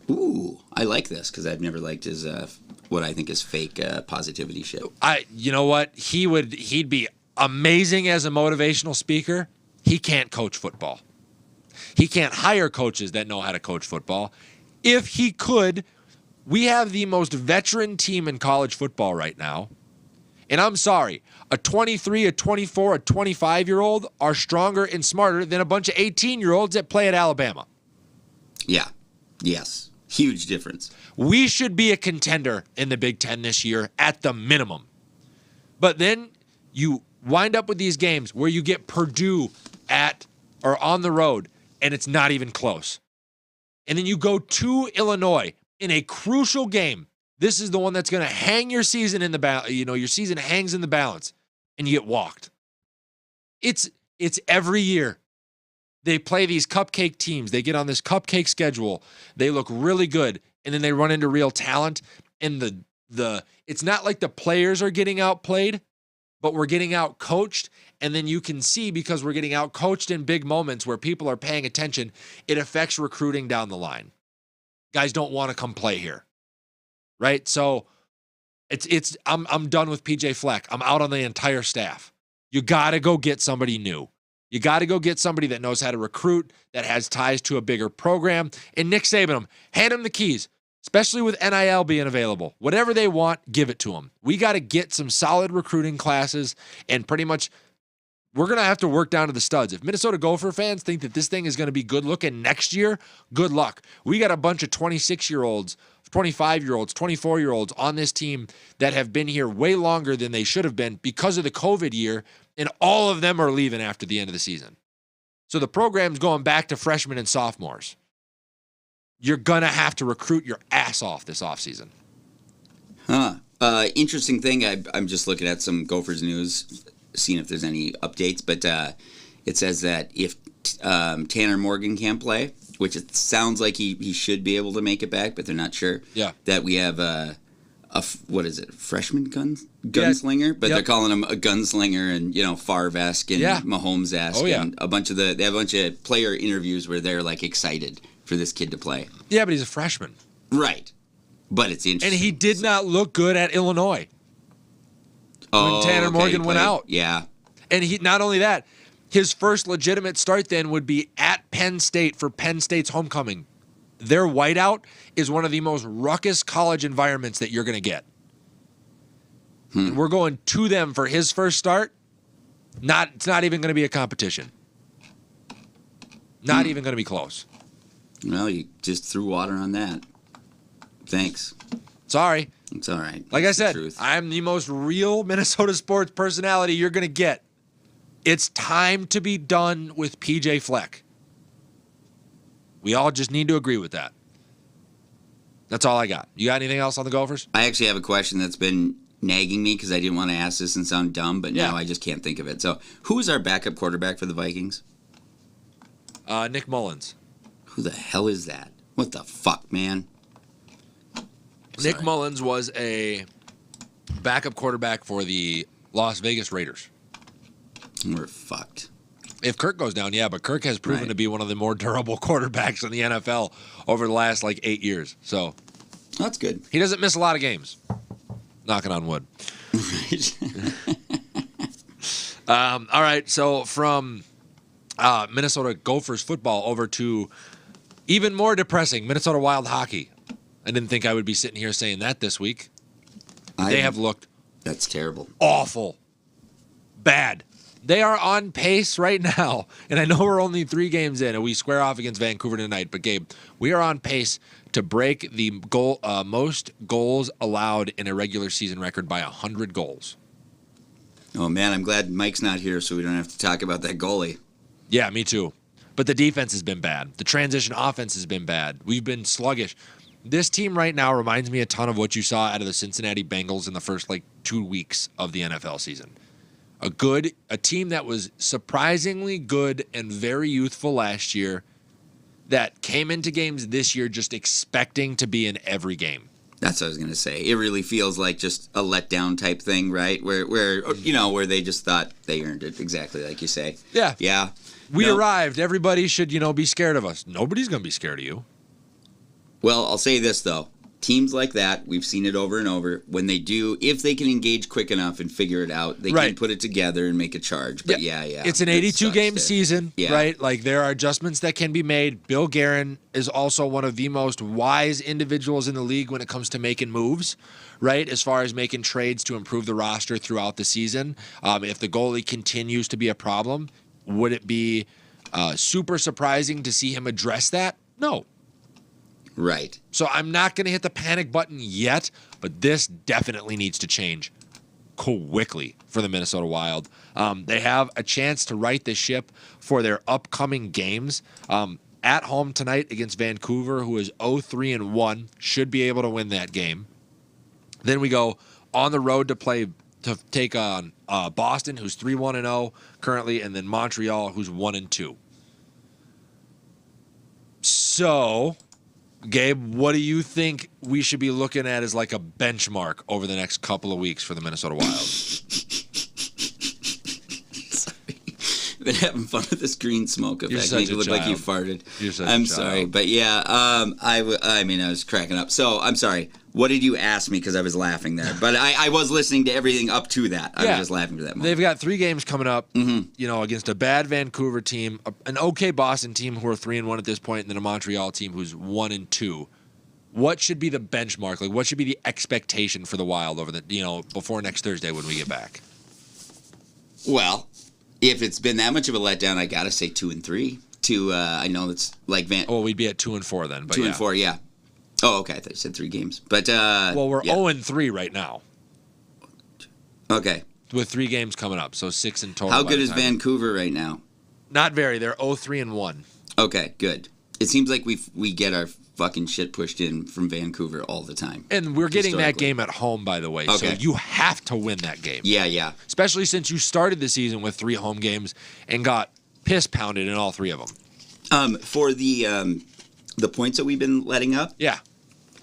Ooh, I like this because I've never liked his what I think is fake positivity shit. You know what? He'd be amazing as a motivational speaker. He can't coach football. He can't hire coaches that know how to coach football. If he could, we have the most veteran team in college football right now. And I'm sorry, a 23, a 24, a 25-year-old are stronger and smarter than a bunch of 18-year-olds that play at Alabama. Yeah. Yes. Huge difference. We should be a contender in the Big Ten this year at the minimum. But then you wind up with these games where you get Purdue at or on the road, and it's not even close. And then you go to Illinois in a crucial game. This is the one that's going to hang your season in the balance. You know, your season hangs in the balance, and you get walked. It's every year. They play these cupcake teams. They get on this cupcake schedule. They look really good, and then they run into real talent. And it's not like the players are getting outplayed, but we're getting out coached. And then you can see, because we're getting out coached in big moments where people are paying attention, it affects recruiting down the line. Guys don't want to come play here, right? So I'm done with PJ Fleck. I'm out on the entire staff. You got to go get somebody new. You got to go get somebody that knows how to recruit, that has ties to a bigger program. And Nick Saban, hand him the keys, especially with NIL being available. Whatever they want, give it to them. We got to get some solid recruiting classes, and pretty much we're going to have to work down to the studs. If Minnesota Gopher fans think that this thing is going to be good looking next year, good luck. We got a bunch of 26-year-olds, 25-year-olds, 24-year-olds on this team that have been here way longer than they should have been because of the COVID year, and all of them are leaving after the end of the season. So the program's going back to freshmen and sophomores. You're going to have to recruit your ass off this offseason. Interesting thing, I'm just looking at some Gophers news, seeing if there's any updates, but it says that if Tanner Morgan can't play, which it sounds like he should be able to make it back, but they're not sure. Yeah. That we have what is it, freshman gunslinger? But they're calling him a gunslinger, and Favre-esque and Mahomes-esque. And they have a bunch of player interviews where they're like excited for this kid to play. Yeah, but he's a freshman. Right. But it's interesting. And he did not look good at Illinois when Tanner Morgan went out. Yeah. And he not only that, his first legitimate start then would be at Penn State for Penn State's homecoming. Their whiteout is one of the most ruckus college environments that you're going to get. And we're going to them for his first start. It's not even going to be a competition. Not even going to be close. Well, you just threw water on that. Thanks. Sorry. It's all right. Like I said, I'm the most real Minnesota sports personality you're going to get. It's time to be done with PJ Fleck. We all just need to agree with that. That's all I got. You got anything else on the Gophers? I actually have a question that's been nagging me because I didn't want to ask this and sound dumb, but now I just can't think of it. So, who is our backup quarterback for the Vikings? Nick Mullins. Who the hell is that? What the fuck, man? Nick Mullins was a backup quarterback for the Las Vegas Raiders. We're fucked. If Kirk goes down, but Kirk has proven to be one of the more durable quarterbacks in the NFL over the last 8 years. So that's good. He doesn't miss a lot of games. Knocking on wood. Right. All right. So from Minnesota Gophers football over to even more depressing Minnesota Wild hockey. I didn't think I would be sitting here saying that this week. They have looked That's terrible. Awful. Bad. They are on pace right now, and I know we're only 3 games in, and we square off against Vancouver tonight, but Gabe, we are on pace to break the most goals allowed in a regular season record by 100 goals. Oh, man, I'm glad Mike's not here so we don't have to talk about that goalie. Yeah, me too. But the defense has been bad. The transition offense has been bad. We've been sluggish. This team right now reminds me a ton of what you saw out of the Cincinnati Bengals in the first 2 weeks of the NFL season. A team that was surprisingly good and very youthful last year that came into games this year just expecting to be in every game. That's what I was going to say. It really feels like just a letdown type thing, right? Where they just thought they earned it, exactly like you say. Yeah. Yeah. We arrived. Everybody should, be scared of us. Nobody's going to be scared of you. Well, I'll say this, though. Teams like that, we've seen it over and over. When they do, if they can engage quick enough and figure it out, they can put it together and make a charge. But yeah. It's an 82-game season, right? There are adjustments that can be made. Bill Guerin is also one of the most wise individuals in the league when it comes to making moves, right? As far as making trades to improve the roster throughout the season. If the goalie continues to be a problem, would it be super surprising to see him address that? No. Right. So I'm not going to hit the panic button yet, but this definitely needs to change quickly for the Minnesota Wild. They have a chance to right the ship for their upcoming games. At home tonight against Vancouver, who is 0-3-1, should be able to win that game. Then we go on the road to take on Boston, who's 3-1-0 currently, and then Montreal, who's 1-2. So, Gabe, what do you think we should be looking at as a benchmark over the next couple of weeks for the Minnesota Wild? Sorry. Been having fun with this green smoke effect. Make it look like you farted. I'm sorry. But yeah, I was cracking up. So I'm sorry. What did you ask me? Because I was laughing there. But I was listening to everything up to that. I was just laughing to that moment. They've got 3 games coming up, against a bad Vancouver team, an okay Boston team who are 3-1 at this point, and then a Montreal team who's 1-2. What should be the benchmark? What should be the expectation for the Wild over the before next Thursday when we get back? Well, if it's been that much of a letdown, I gotta say 2-3. I know it's like we'd be at 2-4 then. But 2-4, yeah. Oh, okay. I thought you said 3 games. But we're 0-3 right now. Okay. With 3 games coming up, so 6 in total. How good is Vancouver right now? Not very. They're 0-3-1. Okay, good. It seems like we get our fucking shit pushed in from Vancouver all the time. And we're getting that game at home, by the way. Okay. So you have to win that game. Yeah. Especially since you started the season with 3 home games and got piss pounded in all 3 of them. For the points that we've been letting up? Yeah.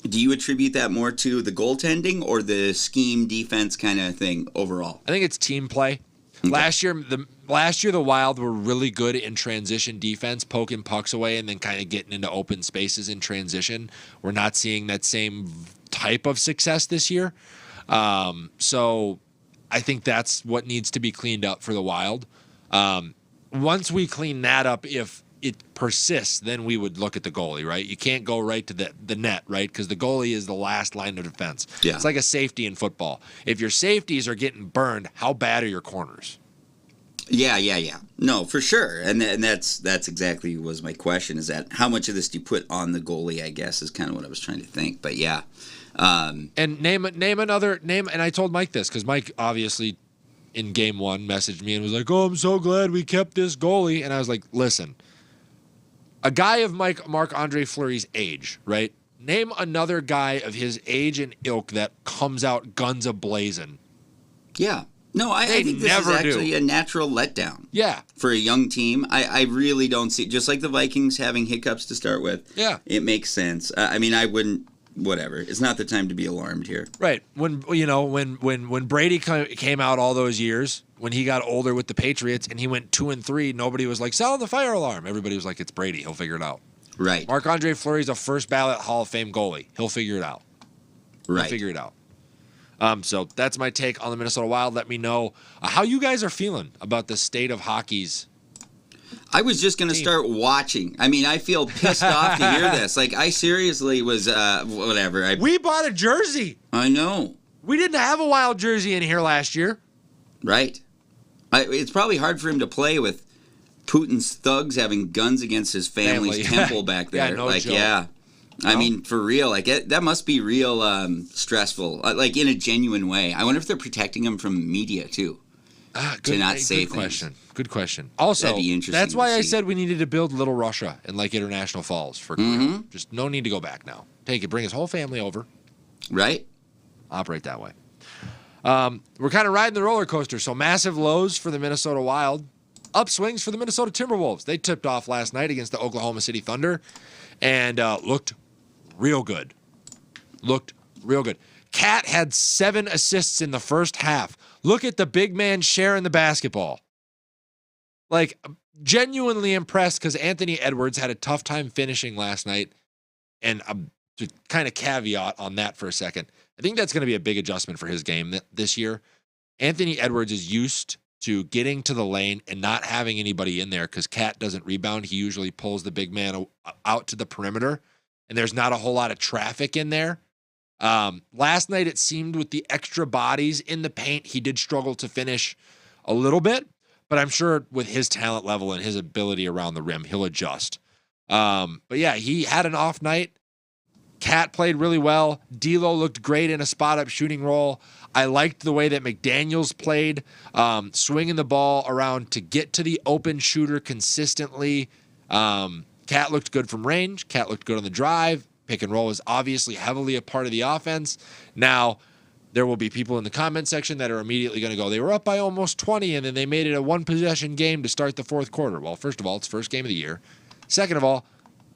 Do you attribute that more to the goaltending or the scheme defense kind of thing overall? I think it's team play. Okay. Last year the Wild were really good in transition defense, poking pucks away and then kind of getting into open spaces in transition. We're not seeing that same type of success this year. So I think that's what needs to be cleaned up for the Wild. Once we clean that up, if it persists, then we would look at the goalie, right? You can't go right to the net, right? Because the goalie is the last line of defense. Yeah. It's like a safety in football. If your safeties are getting burned, how bad are your corners? Yeah. No, for sure. And that's exactly was my question, is that how much of this do you put on the goalie, I guess, is kind of what I was trying to think. But yeah. And name another, and I told Mike this, because Mike obviously in game 1 messaged me and was like, oh, I'm so glad we kept this goalie. And I was like, listen, a guy of Marc-Andre Fleury's age, right? Name another guy of his age and ilk that comes out guns a-blazing. Yeah. No, I think this is actually a natural letdown. Yeah. For a young team. I really don't see, just like the Vikings having hiccups to start with. Yeah. It makes sense. I wouldn't, whatever. It's not the time to be alarmed here. Right. When Brady came out all those years, when he got older with the Patriots and he went 2-3, nobody was like, sound the fire alarm. Everybody was like, it's Brady. He'll figure it out. Right. Marc-Andre Fleury's a first ballot Hall of Fame goalie. He'll figure it out. Right. He'll figure it out. So that's my take on the Minnesota Wild. Let me know how you guys are feeling about the state of hockey's. I was just going to start watching. I feel pissed off to hear this. I seriously was, whatever. We bought a jersey. I know. We didn't have a Wild jersey in here last year. Right. It's probably hard for him to play with Putin's thugs having guns against his family's temple back there. Yeah, no joke. Yeah. I mean, for real, that must be real stressful, like in a genuine way. I wonder if they're protecting him from media too, to not say things. Good question. Also, that'd be interesting. That's why I said we needed to build Little Russia in like International Falls for Korea. Just no need to go back now. Take it, bring his whole family over. Right. Operate that way. We're kind of riding the roller coaster. So massive lows for the Minnesota Wild, upswings for the Minnesota Timberwolves. They tipped off last night against the Oklahoma City Thunder, and looked real good. Cat had 7 assists in the first half. Look at the big man sharing the basketball. Like, genuinely impressed because Anthony Edwards had a tough time finishing last night. And to kind of caveat on that for a second, I think that's going to be a big adjustment for his game this year. Anthony Edwards is used to getting to the lane and not having anybody in there because Cat doesn't rebound. He usually pulls the big man out to the perimeter, and there's not a whole lot of traffic in there. Last night, it seemed with the extra bodies in the paint, he did struggle to finish a little bit, but I'm sure with his talent level and his ability around the rim, he'll adjust. But yeah, he had an off night. Cat played really well. D'Lo looked great in a spot-up shooting role. I liked the way that McDaniels played, swinging the ball around to get to the open shooter consistently. Cat looked good from range. Cat looked good on the drive. Pick and roll is obviously heavily a part of the offense. Now, there will be people in the comment section that are immediately going to go, they were up by almost 20, and then they made it a one-possession game to start the fourth quarter. Well, first of all, it's first game of the year. Second of all,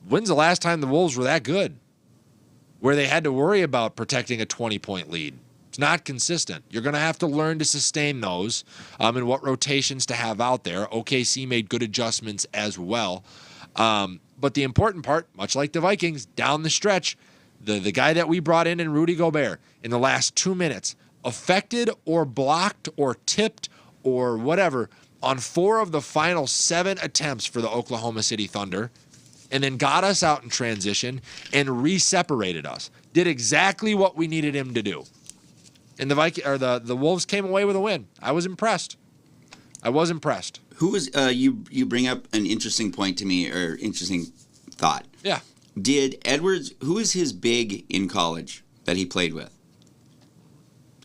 when's the last time the Wolves were that good, where they had to worry about protecting a 20-point lead? It's not consistent. You're going to have to learn to sustain those and what rotations to have out there. OKC made good adjustments as well. But the important part, much like the Vikings, down the stretch, the guy that we brought in Rudy Gobert, in the last 2 minutes, affected or blocked or tipped or whatever on 4 of the final 7 attempts for the Oklahoma City Thunder, and then got us out in transition and re-separated us. Did exactly what we needed him to do. And the Wolves came away with a win. I was impressed. Who was you bring up an interesting point to me, or interesting thought. Yeah. Did Edwards, who was his big in college that he played with?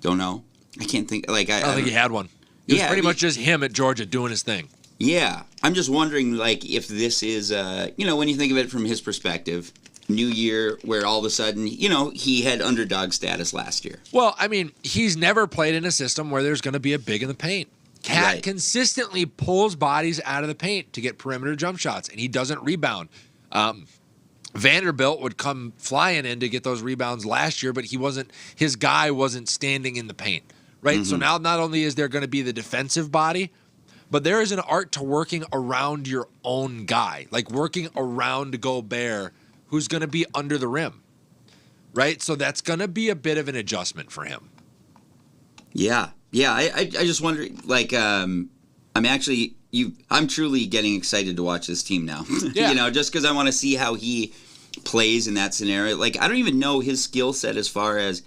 Don't know. I can't think. I don't think he had one. It was pretty much just him at Georgia doing his thing. Yeah. I'm just wondering, if this is, when you think of it from his perspective, new year where all of a sudden, he had underdog status last year. Well, I mean, he's never played in a system where there's going to be a big in the paint. Cat consistently pulls bodies out of the paint to get perimeter jump shots, and he doesn't rebound. Vanderbilt would come flying in to get those rebounds last year, but his guy wasn't standing in the paint, right? Mm-hmm. So now not only is there going to be the defensive body, but there is an art to working around your own guy, like working around Gobert, who's going to be under the rim, right? So that's going to be a bit of an adjustment for him. Yeah. Yeah, I just wonder, I'm truly getting excited to watch this team now. Yeah. Just because I want to see how he plays in that scenario. I don't even know his skill set as far as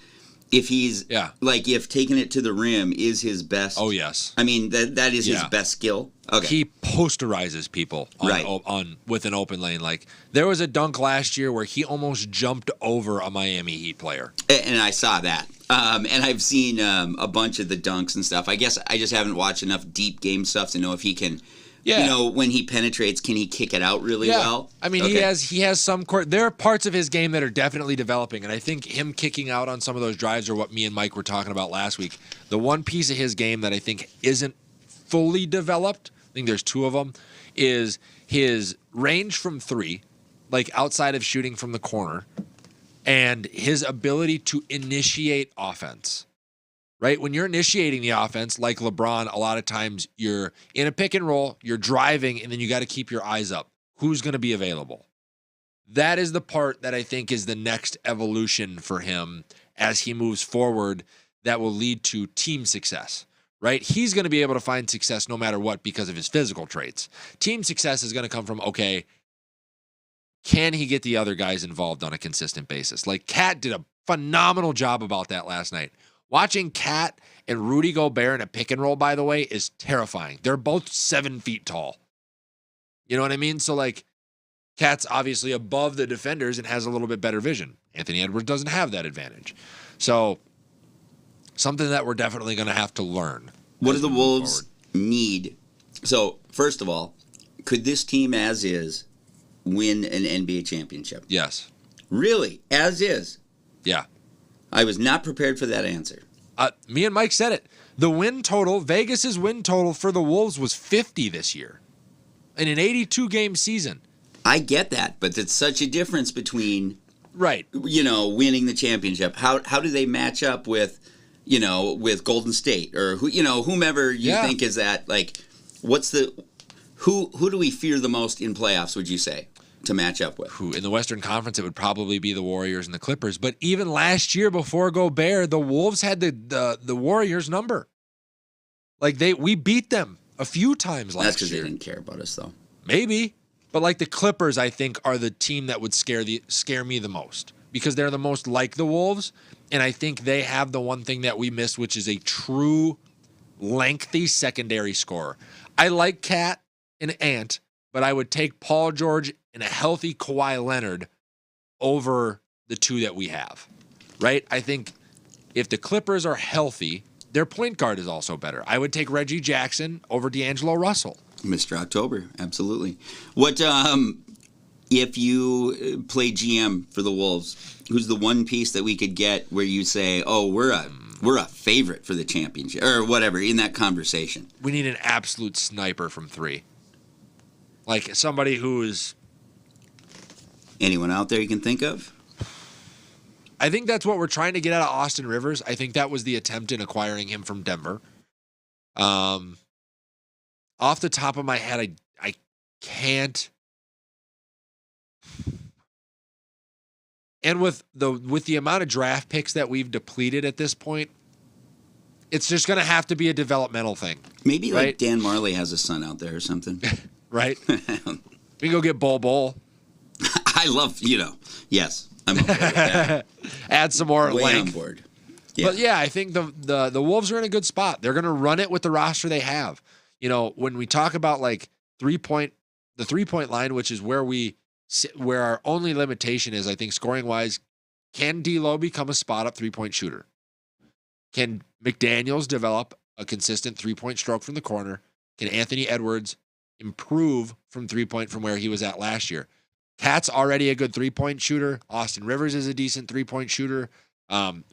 if he's, if taking it to the rim is his best. Oh, yes. I mean, that is his best skill. Okay. He posterizes people with an open lane. Like, there was a dunk last year where he almost jumped over a Miami Heat player. And I saw that. And I've seen a bunch of the dunks and stuff. I guess I just haven't watched enough deep game stuff to know if he can, when he penetrates, can he kick it out really well? I mean, he has some court. There are parts of his game that are definitely developing, and I think him kicking out on some of those drives are what me and Mike were talking about last week. The one piece of his game that I think isn't fully developed, I think there's 2 of them, is his range from 3, like outside of shooting from the corner, and his ability to initiate offense, right? When you're initiating the offense, like LeBron, a lot of times you're in a pick and roll, you're driving, and then you got to keep your eyes up. Who's going to be available? That is the part that I think is the next evolution for him as he moves forward that will lead to team success, right? He's going to be able to find success no matter what because of his physical traits. Team success is going to come from, can he get the other guys involved on a consistent basis? Like, Cat did a phenomenal job about that last night. Watching Cat and Rudy Gobert in a pick and roll, by the way, is terrifying. They're both 7 feet tall. You know what I mean? So, like, Cat's obviously above the defenders and has a little bit better vision. Anthony Edwards doesn't have that advantage. So, something that we're definitely going to have to learn. What do the Wolves need? So, first of all, could this team as is win an NBA championship? Yes. Really? As is? Yeah. I was not prepared for that answer. Me and Mike said it. The win total, Vegas's win total for the Wolves was 50 this year in an 82-game season. I get that, but it's such a difference between, right, winning the championship. How do they match up with, with Golden State or whomever you think is that? Like, what's who do we fear the most in playoffs? Would you say to match up with? In the Western Conference, it would probably be the Warriors and the Clippers. But even last year, before Gobert, the Wolves had the Warriors number. Like we beat them a few times last year. That's because they didn't care about us, though. Maybe. But like the Clippers, I think, are the team that would scare me the most because they're the most like the Wolves, and I think they have the one thing that we miss, which is a true lengthy secondary scorer. I like Cat and Ant, but I would take Paul George and a healthy Kawhi Leonard over the two that we have, right? I think if the Clippers are healthy, their point guard is also better. I would take Reggie Jackson over D'Angelo Russell. Mr. October, absolutely. What if you play GM for the Wolves? Who's the one piece that we could get where you say, "Oh, we're a favorite for the championship," or whatever in that conversation? We need an absolute sniper from 3, like somebody who is. Anyone out there you can think of? I think that's what we're trying to get out of Austin Rivers. I think that was the attempt in acquiring him from Denver. Off the top of my head, I can't. And with the amount of draft picks that we've depleted at this point, it's just going to have to be a developmental thing. Maybe like Dan Marley has a son out there or something. Right? We can go get Bol. I love, yes, I'm on board with that. Add some more Way length. on board. Yeah. But yeah, I think the Wolves are in a good spot. They're going to run it with the roster they have. When we talk about like the 3-point line, which is where our only limitation is, I think scoring wise, can D'Lo become a spot up 3-point shooter? Can McDaniels develop a consistent 3-point stroke from the corner? Can Anthony Edwards improve from 3-point from where he was at last year? Cat's already a good 3-point shooter. Austin Rivers is a decent 3-point shooter.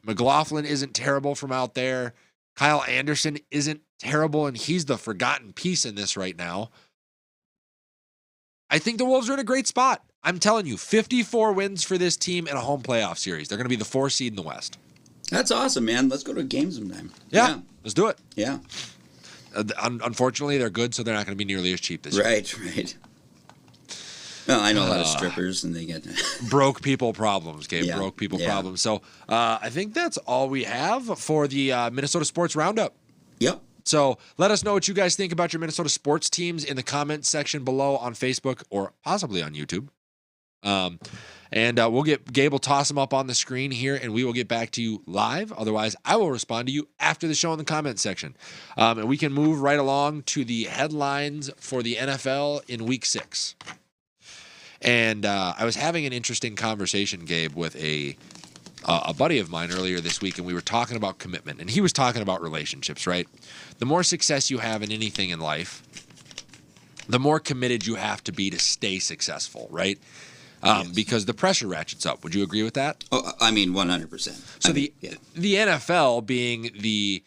McLaughlin isn't terrible from out there. Kyle Anderson isn't terrible, and he's the forgotten piece in this right now. I think the Wolves are in a great spot. I'm telling you, 54 wins for this team in a home playoff series. They're going to be the 4 seed in the West. That's awesome, man. Let's go to a game sometime. Yeah. Let's do it. Yeah. Unfortunately, they're good, so they're not going to be nearly as cheap this year. Right. Well, I know a lot of strippers, and they get broke people problems, Gabe. Yeah. Broke people problems. So I think that's all we have for the Minnesota Sports Roundup. Yep. So let us know what you guys think about your Minnesota sports teams in the comments section below on Facebook or possibly on YouTube. And Gabe will toss them up on the screen here, and we will get back to you live. Otherwise, I will respond to you after the show in the comments section. And we can move right along to the headlines for the NFL in Week 6. And I was having an interesting conversation, Gabe, with a buddy of mine earlier this week, and we were talking about commitment. And he was talking about relationships, right? The more success you have in anything in life, the more committed you have to be to stay successful, right? Yes. Because the pressure ratchets up. Would you agree with that? Oh, I mean, 100%. So the NFL being the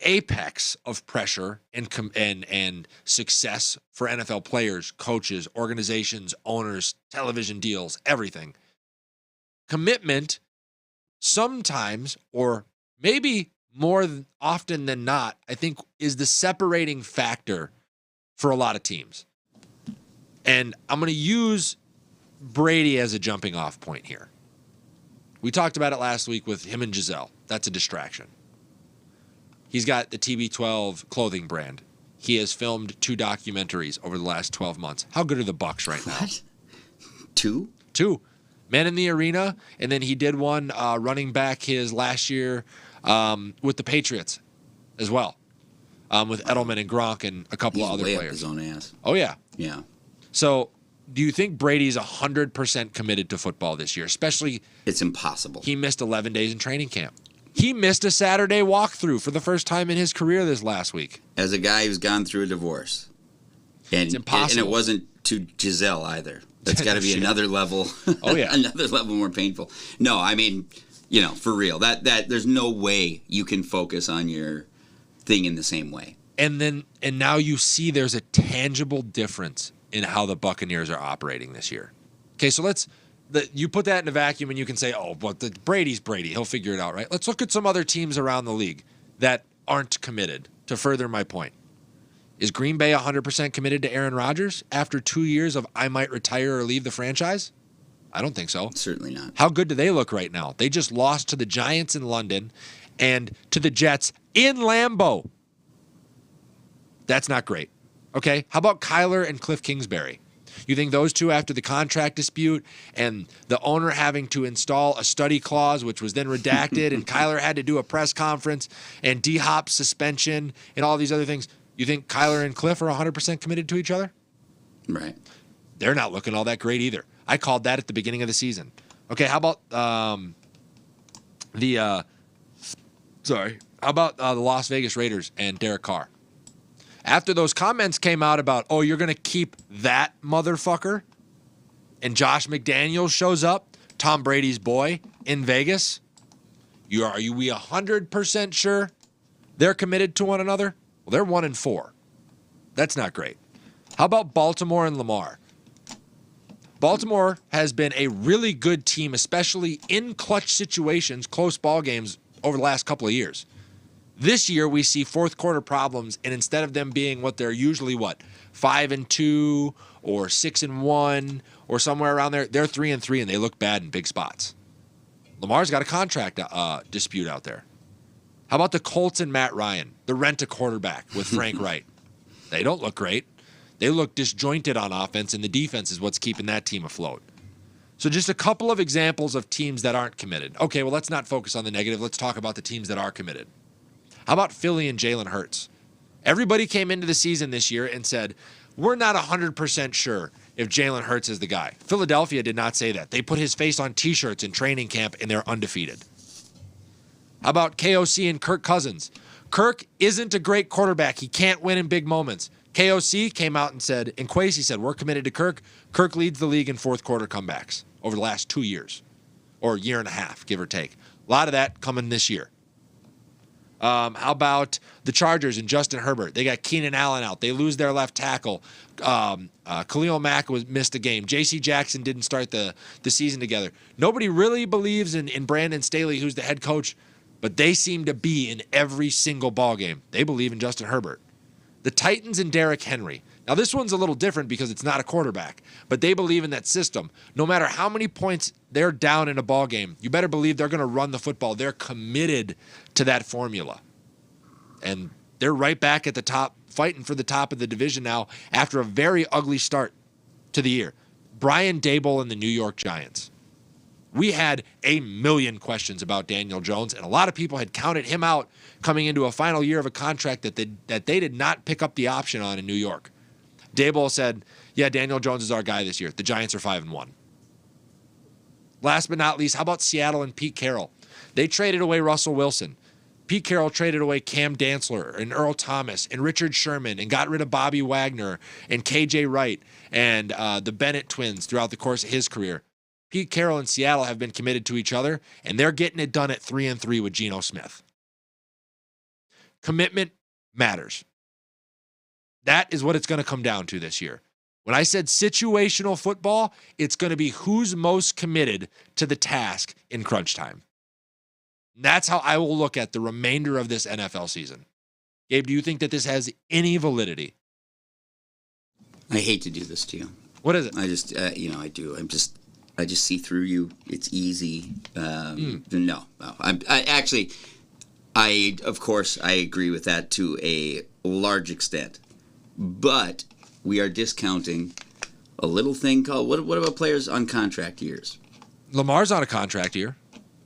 apex of pressure and success for NFL players, coaches, organizations, owners, television deals, everything. Commitment sometimes, or maybe more often than not, I think is the separating factor for a lot of teams. And I'm going to use Brady as a jumping off point here. We talked about it last week with him and Giselle. That's a distraction. He's got the TB12 clothing brand. He has filmed 2 documentaries over the last 12 months. How good are the Bucks right now? What? 2? 2. Man in the Arena, and then he did one running back his last year with the Patriots as well, with Edelman and Gronk and a couple of other way players. Up his own ass. Oh, yeah. Yeah. So do you think Brady's 100% committed to football this year? Especially, it's impossible. He missed 11 days in training camp. He missed a Saturday walkthrough for the first time in his career this last week. As a guy who's gone through a divorce. And, it's impossible. And it wasn't to Giselle either. That's got to be another level. Oh, yeah. Another level more painful. No, I mean, for real. That there's no way you can focus on your thing in the same way. And now you see there's a tangible difference in how the Buccaneers are operating this year. Okay, so you put that in a vacuum and you can say, oh, but Brady's Brady. He'll figure it out, right? Let's look at some other teams around the league that aren't committed, to further my point. Is Green Bay 100% committed to Aaron Rodgers after 2 years of I might retire or leave the franchise? I don't think so. Certainly not. How good do they look right now? They just lost to the Giants in London and to the Jets in Lambeau. That's not great. Okay, how about Kyler and Cliff Kingsbury? You think those two, after the contract dispute and the owner having to install a study clause, which was then redacted, and Kyler had to do a press conference, and D-Hop's suspension, and all these other things, you think Kyler and Cliff are 100% committed to each other? Right. They're not looking all that great either. I called that at the beginning of the season. Okay, how about the Las Vegas Raiders and Derek Carr? After those comments came out about, oh, you're going to keep that motherfucker, and Josh McDaniels shows up, Tom Brady's boy, in Vegas, are we 100% sure they're committed to one another? Well, they're 1-4. That's not great. How about Baltimore and Lamar? Baltimore has been a really good team, especially in clutch situations, close ball games over the last couple of years. This year, we see fourth quarter problems, and instead of them being what they're usually, 5-2 or 6-1 or somewhere around there, they're 3-3, and they look bad in big spots. Lamar's got a contract dispute out there. How about the Colts and Matt Ryan, the rent-a-quarterback with Frank Wright? They don't look great. They look disjointed on offense, and the defense is what's keeping that team afloat. So just a couple of examples of teams that aren't committed. Okay, well, let's not focus on the negative. Let's talk about the teams that are committed. How about Philly and Jalen Hurts? Everybody came into the season this year and said, we're not 100% sure if Jalen Hurts is the guy. Philadelphia did not say that. They put his face on T-shirts in training camp, and they're undefeated. How about KOC and Kirk Cousins? Kirk isn't a great quarterback. He can't win in big moments. KOC came out and said, and Kwesi said, we're committed to Kirk. Kirk leads the league in fourth quarter comebacks over the last 2 years, or year and a half, give or take. A lot of that coming this year. How about the Chargers and Justin Herbert? They got Keenan Allen out. They lose their left tackle. Khalil Mack missed a game. J.C. Jackson didn't start the season together. Nobody really believes in Brandon Staley, who's the head coach, but they seem to be in every single ball game. They believe in Justin Herbert. The Titans and Derrick Henry. Now, this one's a little different because it's not a quarterback, but they believe in that system. No matter how many points they're down in a ball game, you better believe they're going to run the football. They're committed to that formula. And they're right back at the top, fighting for the top of the division now after a very ugly start to the year. Brian Daboll and the New York Giants. We had a million questions about Daniel Jones, and a lot of people had counted him out coming into a final year of a contract that they did not pick up the option on in New York. Daboll said, yeah, Daniel Jones is our guy this year. The Giants are 5-1. Last but not least, how about Seattle and Pete Carroll? They traded away Russell Wilson. Pete Carroll traded away Cam Dantzler and Earl Thomas and Richard Sherman and got rid of Bobby Wagner and KJ Wright and the Bennett twins throughout the course of his career. Pete Carroll and Seattle have been committed to each other, and they're getting it done at 3-3 with Geno Smith. Commitment matters. That is what it's going to come down to this year. When I said situational football, it's going to be who's most committed to the task in crunch time. And that's how I will look at the remainder of this NFL season. Gabe, do you think that this has any validity? I hate to do this to you. What is it? I just, I do. I just see through you. It's easy. No. Of course, I agree with that to a large extent. But we are discounting a little thing called, what about players on contract years? Lamar's on a contract year.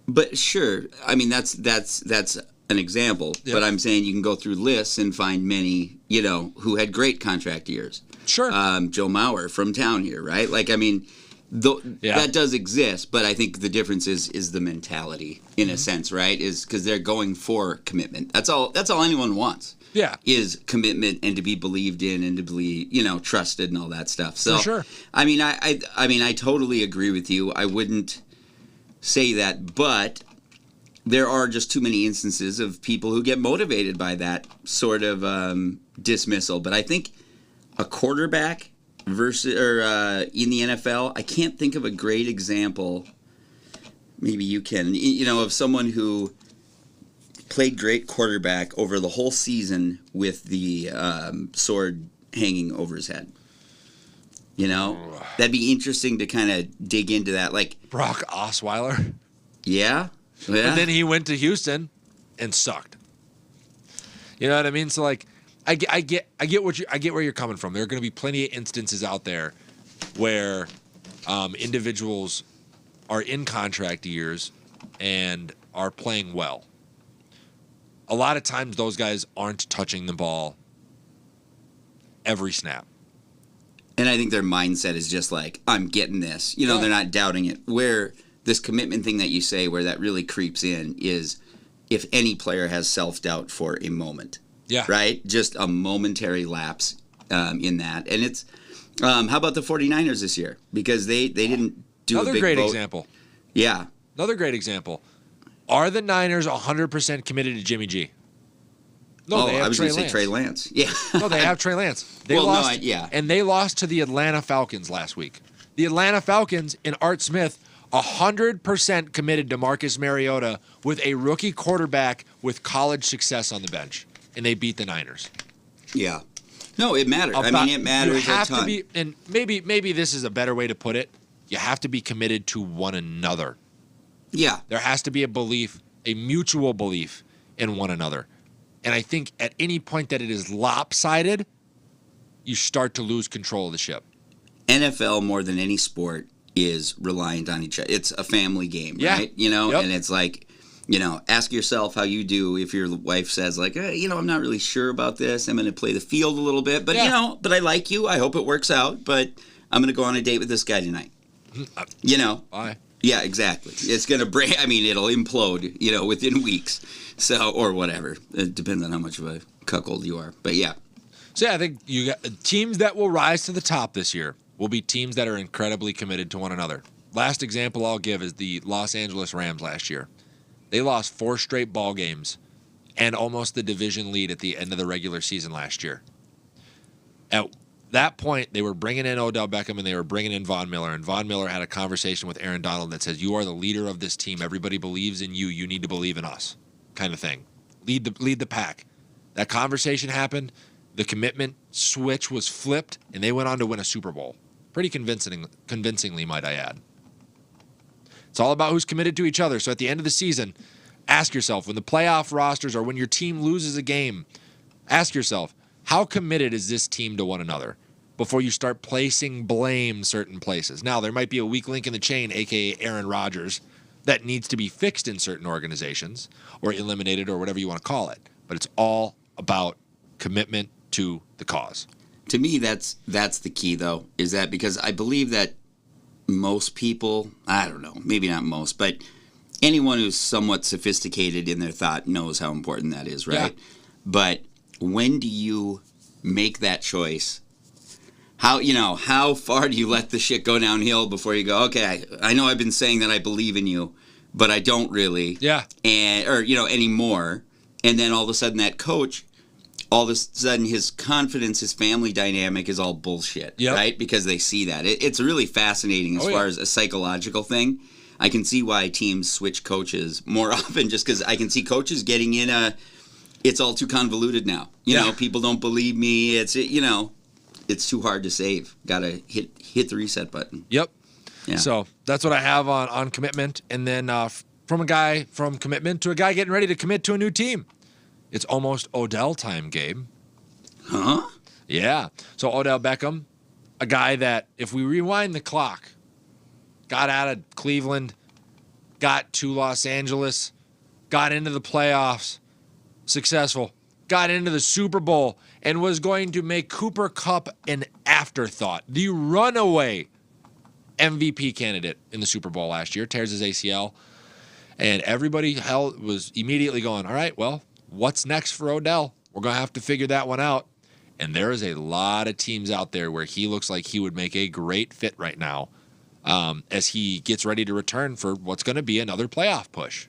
But sure, I mean that's an example. Yep. But I'm saying you can go through lists and find many, who had great contract years. Sure. Joe Mauer from town here, right? Like, I mean, that does exist, but I think the difference is the mentality in a sense, right? Is because they're going for commitment. That's all anyone wants. Yeah. Is commitment and to be believed in and to be, trusted and all that stuff. So, For sure. I mean, I totally agree with you. I wouldn't say that, but there are just too many instances of people who get motivated by that sort of dismissal. But I think a quarterback in the NFL, I can't think of a great example. Maybe you can, of someone who played great quarterback over the whole season with the sword hanging over his head. That'd be interesting to kind of dig into that. Like Brock Osweiler. Yeah. But then he went to Houston and sucked. You know what I mean? So like, I get where you're coming from. There are going to be plenty of instances out there where individuals are in contract years and are playing well. A lot of times those guys aren't touching the ball every snap. And I think their mindset is just like, I'm getting this. They're not doubting it. Where this commitment thing that you say, where that really creeps in, is if any player has self-doubt for a moment. Yeah. Right? Just a momentary lapse in that. And it's, how about the 49ers this year? Because they didn't do Another a big great vote. example. Yeah. Another great example. Are the Niners 100% committed to Jimmy G? No, they have I was Trey going to say Lance. Trey Lance. Yeah. No, they have Trey Lance. They Well, no, lost, yeah. And they lost to the Atlanta Falcons last week. The Atlanta Falcons and Art Smith 100% committed to Marcus Mariota with a rookie quarterback with college success on the bench, and they beat the Niners. Yeah. No, it matters. I mean, it matters You have a ton. to be, and maybe this is a better way to put it. You have to be committed to one another. Yeah. There has to be a belief, a mutual belief in one another. And I think at any point that it is lopsided, you start to lose control of the ship. NFL, more than any sport, is reliant on each other. It's a family game, right? Yep. And it's like, ask yourself how you do if your wife says like, I'm not really sure about this. I'm going to play the field a little bit, but but I like you. I hope it works out, but I'm going to go on a date with this guy tonight. Bye. Yeah, exactly. It's going to break. I mean, it'll implode, within weeks. So, or whatever. It depends on how much of a cuckold you are. But yeah. So yeah, I think you got teams that will rise to the top this year will be teams that are incredibly committed to one another. Last example I'll give is the Los Angeles Rams last year. They lost 4 straight ball games and almost the division lead at the end of the regular season last year. At that point, they were bringing in Odell Beckham and they were bringing in Von Miller. And Von Miller had a conversation with Aaron Donald that says, "You are the leader of this team. Everybody believes in you. You need to believe in us," kind of thing. Lead the pack. That conversation happened. The commitment switch was flipped, and they went on to win a Super Bowl. Pretty convincingly, might I add. It's all about who's committed to each other. So at the end of the season, ask yourself, when the playoff rosters or when your team loses a game, ask yourself, how committed is this team to one another before you start placing blame certain places? Now, there might be a weak link in the chain, a.k.a. Aaron Rodgers, that needs to be fixed in certain organizations or eliminated or whatever you want to call it. But it's all about commitment to the cause. To me, that's the key, though, is that because I believe that most people, I don't know, maybe not most, but anyone who's somewhat sophisticated in their thought knows how important that is, right? Yeah. But when do you make that choice? How far do you let the shit go downhill before you go, okay, I know I've been saying that I believe in you, but I don't really. Yeah. Anymore. And then all of a sudden that coach, all of a sudden his confidence, his family dynamic is all bullshit, right? Because they see that. It's really fascinating as far as a psychological thing. I can see why teams switch coaches more often just because I can see coaches getting in it's all too convoluted now. You know, people don't believe me. It's too hard to save. Got to hit the reset button. Yep. Yeah. So that's what I have on commitment. And then from a guy from commitment to a guy getting ready to commit to a new team. It's almost Odell time, Gabe. Huh? Yeah. So Odell Beckham, a guy that, if we rewind the clock, got out of Cleveland, got to Los Angeles, got into the playoffs, successful, got into the Super Bowl, and was going to make Cooper Kupp an afterthought. The runaway MVP candidate in the Super Bowl last year, tears his ACL. And everybody was immediately going, all right, well, what's next for Odell? We're going to have to figure that one out. And there is a lot of teams out there where he looks like he would make a great fit right now as he gets ready to return for what's going to be another playoff push.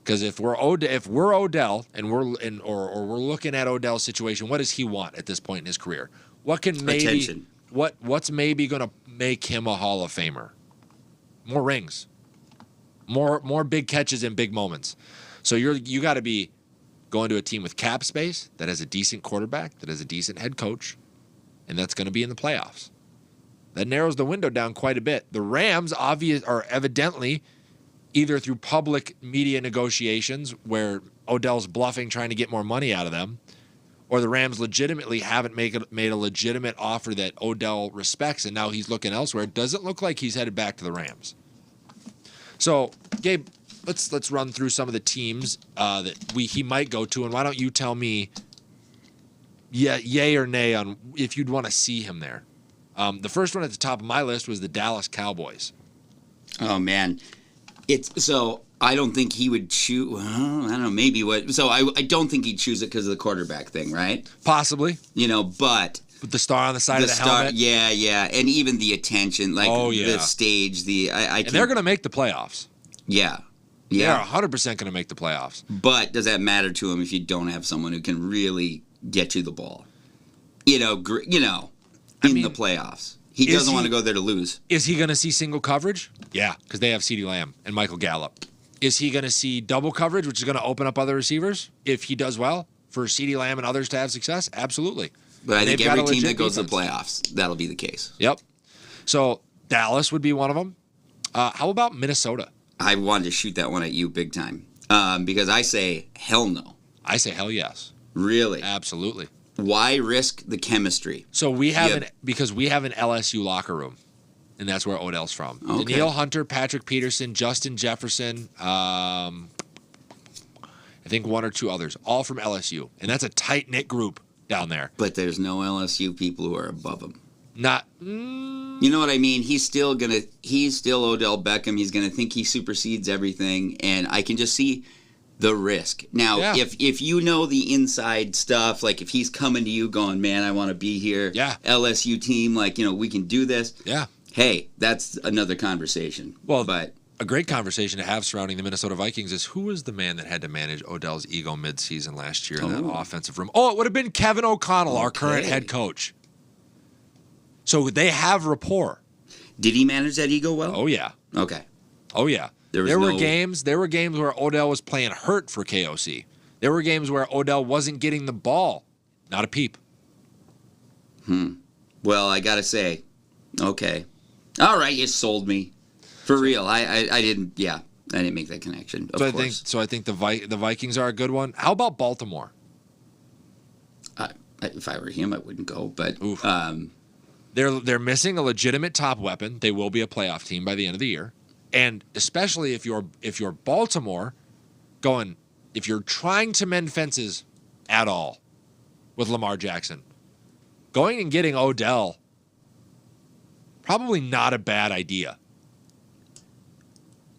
Because if we're Odell and we're looking at Odell's situation, what does he want at this point in his career? What can maybe Attention. What's maybe going to make him a Hall of Famer? More rings, more big catches and big moments. So you got to be going to a team with cap space that has a decent quarterback, that has a decent head coach, and that's going to be in the playoffs. That narrows the window down quite a bit. The Rams are evidently either through public media negotiations where Odell's bluffing, trying to get more money out of them, or the Rams legitimately haven't made a legitimate offer that Odell respects, and now he's looking elsewhere. It doesn't look like he's headed back to the Rams. So, Gabe, let's run through some of the teams that he might go to, and why don't you tell me yay or nay on if you'd want to see him there. The first one at the top of my list was the Dallas Cowboys. Oh, man. I don't think he would choose. Well, I don't know, maybe what. So I don't think he'd choose it because of the quarterback thing, right? Possibly. But with the star on the side of the helmet. Yeah, and even the attention, the stage, and they're going to make the playoffs. Yeah. They're 100% going to make the playoffs. But does that matter to him if you don't have someone who can really get you the ball? In the playoffs. He doesn't want to go there to lose. Is he going to see single coverage? Yeah, because they have CeeDee Lamb and Michael Gallup. Is he going to see double coverage, which is going to open up other receivers if he does well for CeeDee Lamb and others to have success? Absolutely. But I think every team that goes to the playoffs, that'll be the case. Yep. So Dallas would be one of them. How about Minnesota? I wanted to shoot that one at you big time because I say hell no. I say hell yes. Really? Absolutely. Why risk the chemistry? So because we have an LSU locker room, and that's where Odell's from. Okay. Danielle Hunter, Patrick Peterson, Justin Jefferson, I think one or two others, all from LSU, and that's a tight-knit group down there. But there's no LSU people who are above him. You know what I mean? He's still Odell Beckham. He's gonna think he supersedes everything, and I can just see the risk. Now, if you know the inside stuff, like if he's coming to you going, man, I want to be here. Yeah. LSU team, we can do this. Yeah. Hey, that's another conversation. Well, but a great conversation to have surrounding the Minnesota Vikings is who was the man that had to manage Odell's ego midseason last year in that offensive room? Oh, it would have been Kevin O'Connell, our current head coach. So they have rapport. Did he manage that ego well? Oh, yeah. Okay. Oh, yeah. There were games where Odell was playing hurt for KOC. There were games where Odell wasn't getting the ball. Not a peep. Well, I got to say, okay. All right, you sold me. For real. I didn't make that connection, of course. I think the Vikings are a good one. How about Baltimore? If I were him, I wouldn't go, but they're missing a legitimate top weapon. They will be a playoff team by the end of the year. And especially if you're Baltimore if you're trying to mend fences at all with Lamar Jackson, going and getting Odell, probably not a bad idea.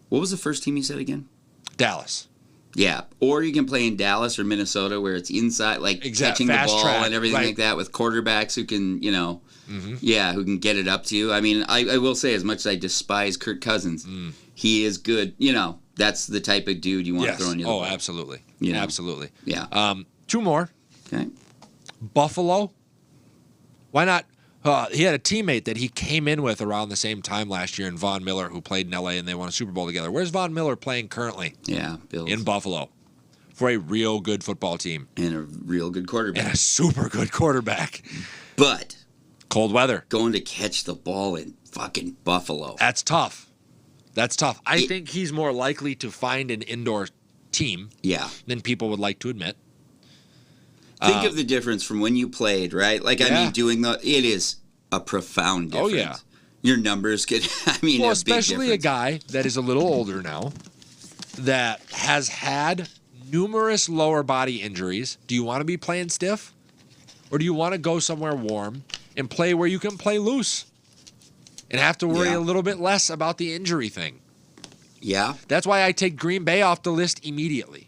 What was the first team you said again? Dallas. Yeah, or you can play in Dallas or Minnesota where it's inside, catching the ball and everything like that with quarterbacks who can, who can get it up to you. I mean, I will say, as much as I despise Kirk Cousins, he is good. That's the type of dude you want throwing you the ball. Absolutely. Absolutely. Yeah. Two more. Okay. Buffalo. Why not? He had a teammate that he came in with around the same time last year in Von Miller, who played in L.A., and they won a Super Bowl together. Where's Von Miller playing currently? Yeah, Bills. In Buffalo for a real good football team. And a real good quarterback. And a super good quarterback. But cold weather. Going to catch the ball in fucking Buffalo. That's tough. I think he's more likely to find an indoor team than people would like to admit. Think of the difference from when you played, right? It is a profound difference. Oh, yeah. your numbers could, I mean, Well, a big especially a difference. guy that is a little older now, that has had numerous lower body injuries. Do you want to be playing stiff? Or do you want to go somewhere warm and play where you can play loose and have to worry Yeah. a little bit less about the injury thing? Yeah. That's why I take Green Bay off the list immediately.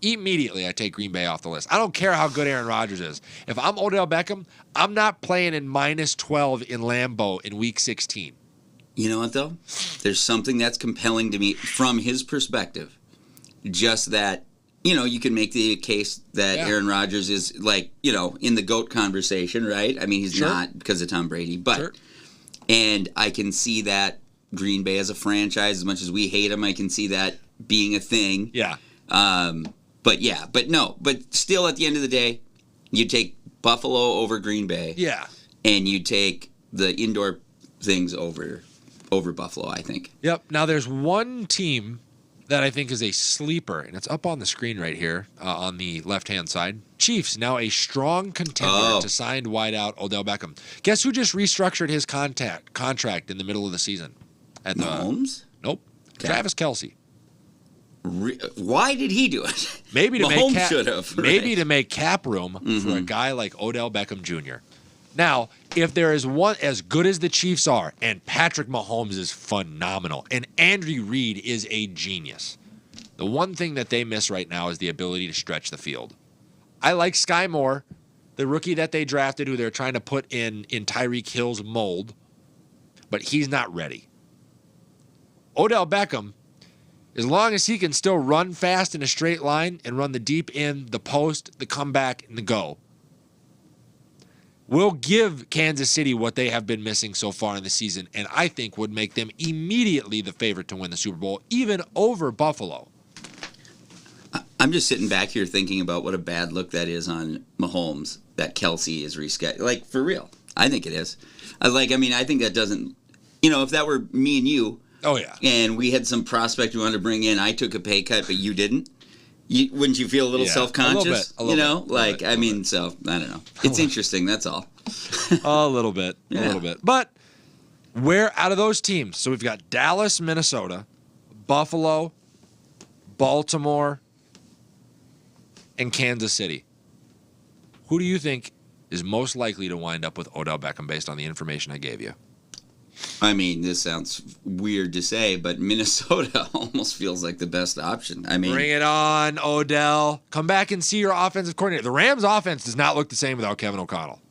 Immediately, I take Green Bay off the list. I don't care how good Aaron Rodgers is. If I'm Odell Beckham, I'm not playing in minus 12 in Lambeau in Week 16. You know what, though? There's something that's compelling to me from his perspective. Just that, you can make the case that Yeah. Aaron Rodgers is like, in the GOAT conversation, right? I mean, he's Sure. not because of Tom Brady, but, Sure. and I can see that Green Bay as a franchise, as much as we hate him, I can see that being a thing. Yeah. But still at the end of the day, you take Buffalo over Green Bay. Yeah. And you take the indoor things over Buffalo, I think. Yep. Now, there's one team that I think is a sleeper, and it's up on the screen right here on the left-hand side. Chiefs, now a strong contender to sign wideout Odell Beckham. Guess who just restructured his contract in the middle of the season? Mahomes? Nope. Okay. Travis Kelce. Why did he do it? Maybe to Mahomes make cap, should have. maybe right. to make cap room for a guy like Odell Beckham Jr. Now, if there is one as good as the Chiefs are, and Patrick Mahomes is phenomenal, and Andy Reid is a genius, the one thing that they miss right now is the ability to stretch the field. I like Sky Moore, the rookie that they drafted, who they're trying to put in Tyreek Hill's mold, but he's not ready. Odell Beckham, as long as he can still run fast in a straight line and run the deep end, the post, the comeback, and the go, will give Kansas City what they have been missing so far in the season, and I think would make them immediately the favorite to win the Super Bowl, even over Buffalo. I'm just sitting back here thinking about what a bad look that is on Mahomes, that Kelsey is rescheduled. Like, for real. I think it is. I think that doesn't, if that were me and you, Oh, yeah. and we had some prospect we wanted to bring in, I took a pay cut, but you didn't. Wouldn't you feel a little Yeah, self-conscious? a little bit. I don't know. It's interesting, that's all. A little bit. A Yeah. little bit. But where out of those teams? So we've got Dallas, Minnesota, Buffalo, Baltimore, and Kansas City. Who do you think is most likely to wind up with Odell Beckham based on the information I gave you? I mean, this sounds weird to say, but Minnesota almost feels like the best option. I mean, Bring it on, Odell. Come back and see your offensive coordinator. The Rams' offense does not look the same without Kevin O'Connell.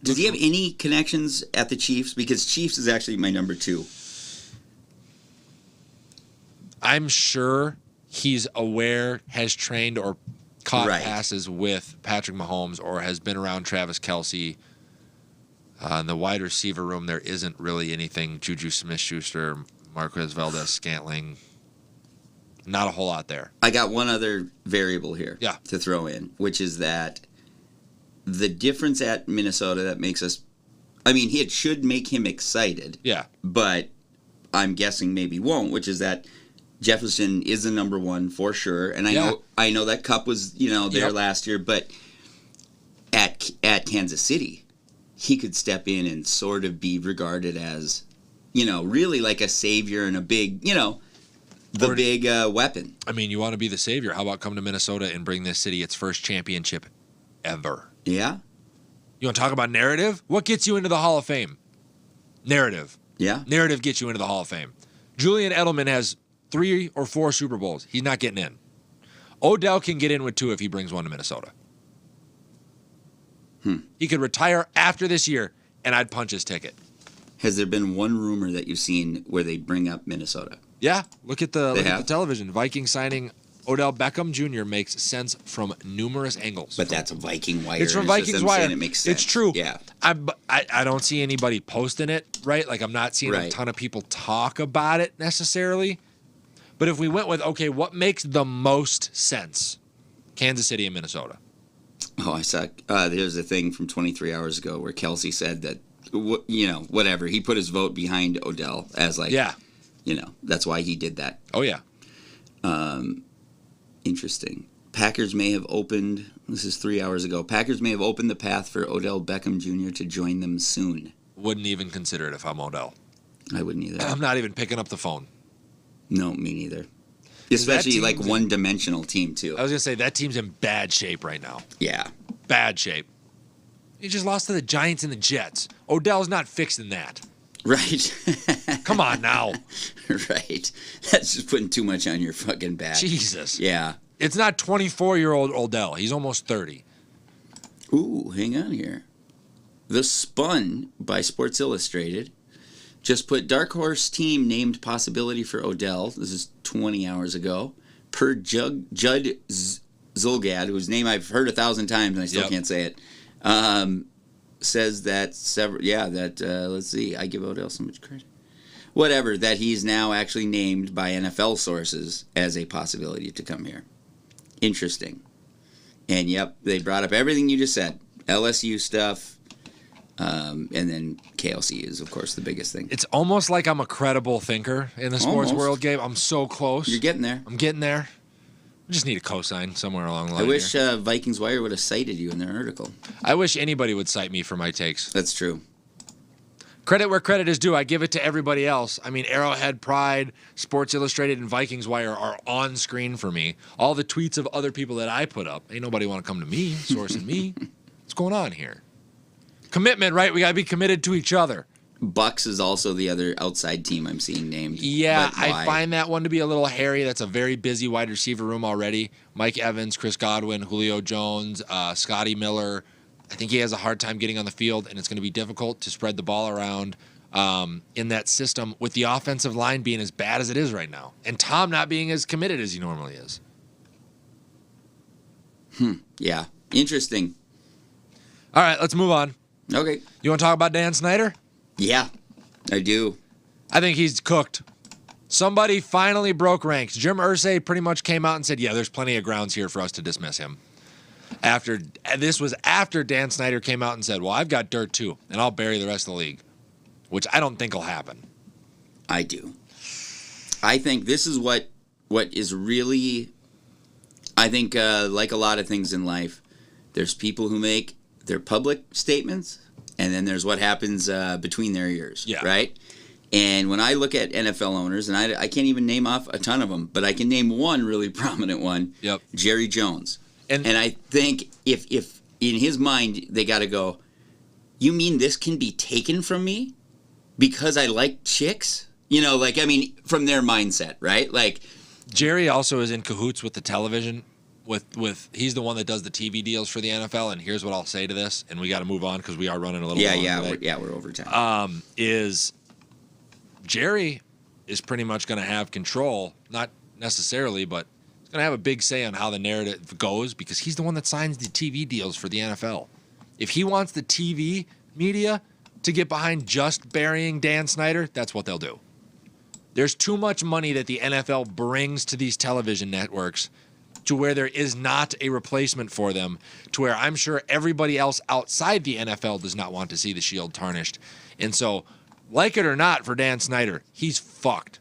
does he have any connections at the Chiefs? Because Chiefs is actually my number 2. I'm sure he's aware, has trained or caught Right. passes with Patrick Mahomes or has been around Travis Kelce. In the wide receiver room, there isn't really anything. Juju Smith-Schuster, Marquez Valdez-Scantling. Not a whole lot there. I got one other variable here Yeah. to throw in, which is that the difference at Minnesota that makes us, it should make him excited, Yeah. but I'm guessing maybe won't, which is that Jefferson is the number 1 for sure, and I know that Kupp was there Yep. last year, but at Kansas City, he could step in and sort of be regarded as, really like a savior and a big, big weapon. You want to be the savior. How about come to Minnesota and bring this city its first championship ever? Yeah, You want to talk about narrative? What gets you into the Hall of Fame? Narrative. yeah. Narrative gets you into the Hall of Fame. Julian Edelman has 3 or 4 Super Bowls. He's not getting in. Odell can get in with 2 if he brings one to Minnesota. He could retire after this year, and I'd punch his ticket. Has there been one rumor that you've seen where they bring up Minnesota? Yeah, look at the have? television. Vikings signing Odell Beckham Jr. makes sense from numerous angles. But that's a Viking Wire. It's from just Vikings them Wire. saying it makes sense. It's true. Yeah. I don't see anybody posting it, right? Like, I'm not seeing a Right. ton of people talk about it necessarily. But if we went with, okay, what makes the most sense? Kansas City and Minnesota. Oh, I saw. There's a thing from 23 hours ago where Kelsey said that, whatever. He put his vote behind Odell as like, Yeah. That's why he did that. Oh, yeah. Interesting. Packers may have opened. This is 3 hours ago. Packers may have opened the path for Odell Beckham Jr. to join them soon. Wouldn't even consider it if I'm Odell. I wouldn't either. I'm not even picking up the phone. No, me neither. Especially like one-dimensional team too. I was gonna say that team's in bad shape right now. Yeah. Bad shape. He just lost to the Giants and the Jets. Odell's not fixing that. Right. Come on now. Right. That's just putting too much on your fucking back. Jesus. Yeah. It's not 24-year-old Odell. He's almost 30. Ooh, hang on here. The Spun by Sports Illustrated just put Dark Horse team named possibility for Odell. This is 20 hours ago. Per Judd Zulgad, whose name I've heard 1,000 times and I still can't say it, says that let's see, I give Odell so much credit. Whatever, that he's now actually named by NFL sources as a possibility to come here. Interesting. And yep, they brought up everything you just said. LSU stuff, and then KLC is, of course, the biggest thing. It's almost like I'm a credible thinker in the sports world, Gabe. I'm so close. You're getting there. I'm getting there. I just need a cosign somewhere along the line. I wish Vikings Wire would have cited you in their article. I wish anybody would cite me for my takes. That's true. Credit where credit is due. I give it to everybody else. I mean, Arrowhead, Pride, Sports Illustrated, and Vikings Wire are on screen for me. All the tweets of other people that I put up. Ain't nobody want to come to me, sourcing me. What's going on here? Commitment, right? We got to be committed to each other. Bucks is also the other outside team I'm seeing named. Yeah, I find that one to be a little hairy. That's a very busy wide receiver room already. Mike Evans, Chris Godwin, Julio Jones, Scotty Miller. I think he has a hard time getting on the field, and it's going to be difficult to spread the ball around in that system with the offensive line being as bad as it is right now, and Tom not being as committed as he normally is. Yeah, interesting. All right, let's move on. Okay. You want to talk about Dan Snyder? Yeah, I do. I think he's cooked. Somebody finally broke ranks. Jim Irsay pretty much came out and said, yeah, there's plenty of grounds here for us to dismiss him. This was after Dan Snyder came out and said, well, I've got dirt too, and I'll bury the rest of the league, which I don't think will happen. I do. I think this is what is really, I think like a lot of things in life, there's people who make their public statements, and then there's what happens between their ears, right? And when I look at NFL owners, and I can't even name off a ton of them, but I can name one really prominent one, Jerry Jones. And I think if in his mind they got to go, you mean this can be taken from me because I like chicks? You know, like, I mean, from their mindset, right? Like, Jerry also is in cahoots with the television. With he's the one that does the TV deals for the NFL, and here's what I'll say to this, and we got to move on because we are running a little long today. We're over time. Is Jerry is pretty much going to have control, not necessarily, but he's going to have a big say on how the narrative goes because he's the one that signs the TV deals for the NFL. If he wants the TV media to get behind just burying Dan Snyder, that's what they'll do. There's too much money that the NFL brings to these television networks to where there is not a replacement for them, to where I'm sure everybody else outside the NFL does not want to see the Shield tarnished. And so, like it or not for Dan Snyder, he's fucked.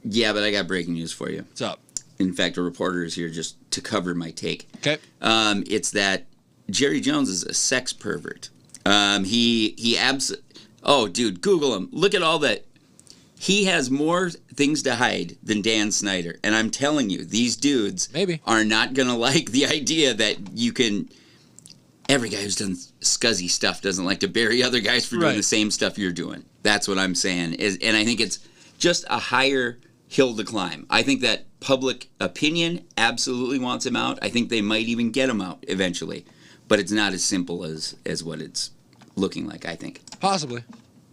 Yeah, but I got breaking news for you. What's up? In fact, a reporter is here just to cover my take. Okay. It's that Jerry Jones is a sex pervert. Oh, dude, Google him. Look at all that. He has more things to hide than Dan Snyder. And I'm telling you, these dudes are not going to like the idea that you can... Every guy who's done scuzzy stuff doesn't like to bury other guys for doing the same stuff you're doing. That's what I'm saying. And I think it's just a higher hill to climb. I think that public opinion absolutely wants him out. I think they might even get him out eventually. But it's not as simple as what it's looking like, I think. Possibly.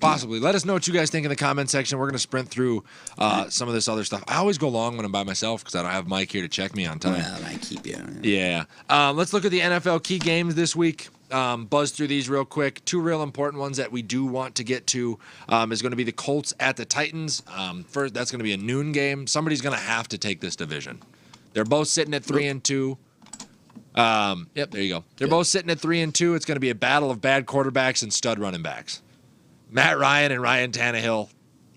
Let us know what you guys think in the comment section. We're going to sprint through some of this other stuff. I always go long when I'm by myself because I don't have Mike here to check me on time. Well, I keep you. Yeah. Let's look at the NFL key games this week. Buzz through these real quick. Two real important ones that we do want to get to is going to be the Colts at the Titans. First, that's going to be a noon game. Somebody's going to have to take this division. They're both sitting at 3-2. Yep, there you go. They're both sitting at 3-2. It's going to be a battle of bad quarterbacks and stud running backs. Matt Ryan and Ryan Tannehill,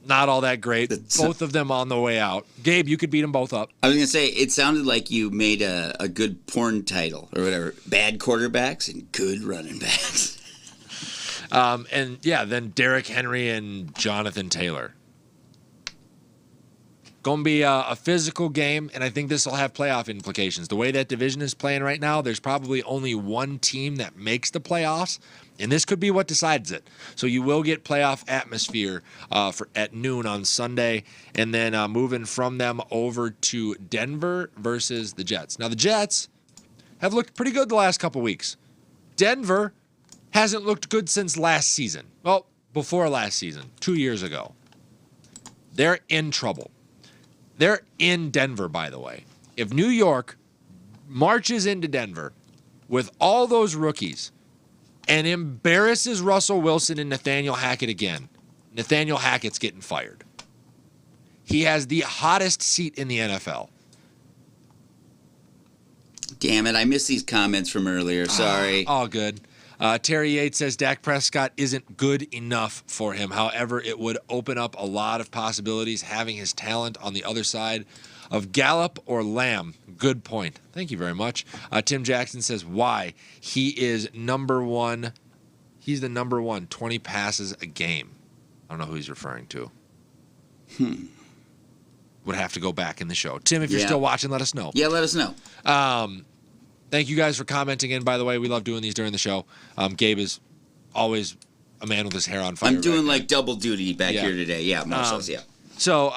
not all that great. Both of them on the way out. Gabe, you could beat them both up. I was going to say, it sounded like you made a good porn title or whatever. Bad quarterbacks and good running backs. And yeah, then Derrick Henry and Jonathan Taylor. Going to be a physical game, and I think this will have playoff implications. The way that division is playing right now, there's probably only one team that makes the playoffs, and this could be what decides it. So you will get playoff atmosphere at noon on Sunday, and then moving from them over to Denver versus the Jets. Now, the Jets have looked pretty good the last couple weeks. Denver hasn't looked good since last season. Well, before last season, 2 years ago. They're in trouble. They're in Denver, by the way. If New York marches into Denver with all those rookies and embarrasses Russell Wilson and Nathaniel Hackett again, Nathaniel Hackett's getting fired. He has the hottest seat in the NFL. Damn it, I missed these comments from earlier. Sorry. All good. Terry Yates says Dak Prescott isn't good enough for him. However, it would open up a lot of possibilities having his talent on the other side of Gallup or Lamb. Good point. Thank you very much. Tim Jackson says why? He is number one. He's the number one, 20 passes a game. I don't know who he's referring to. Would have to go back in the show. Tim, if you're still watching, let us know. Yeah, let us know. Thank you guys for commenting in, by the way. We love doing these during the show. Gabe is always a man with his hair on fire. I'm doing like double duty back here today. Yeah, Marcel's, yeah. So,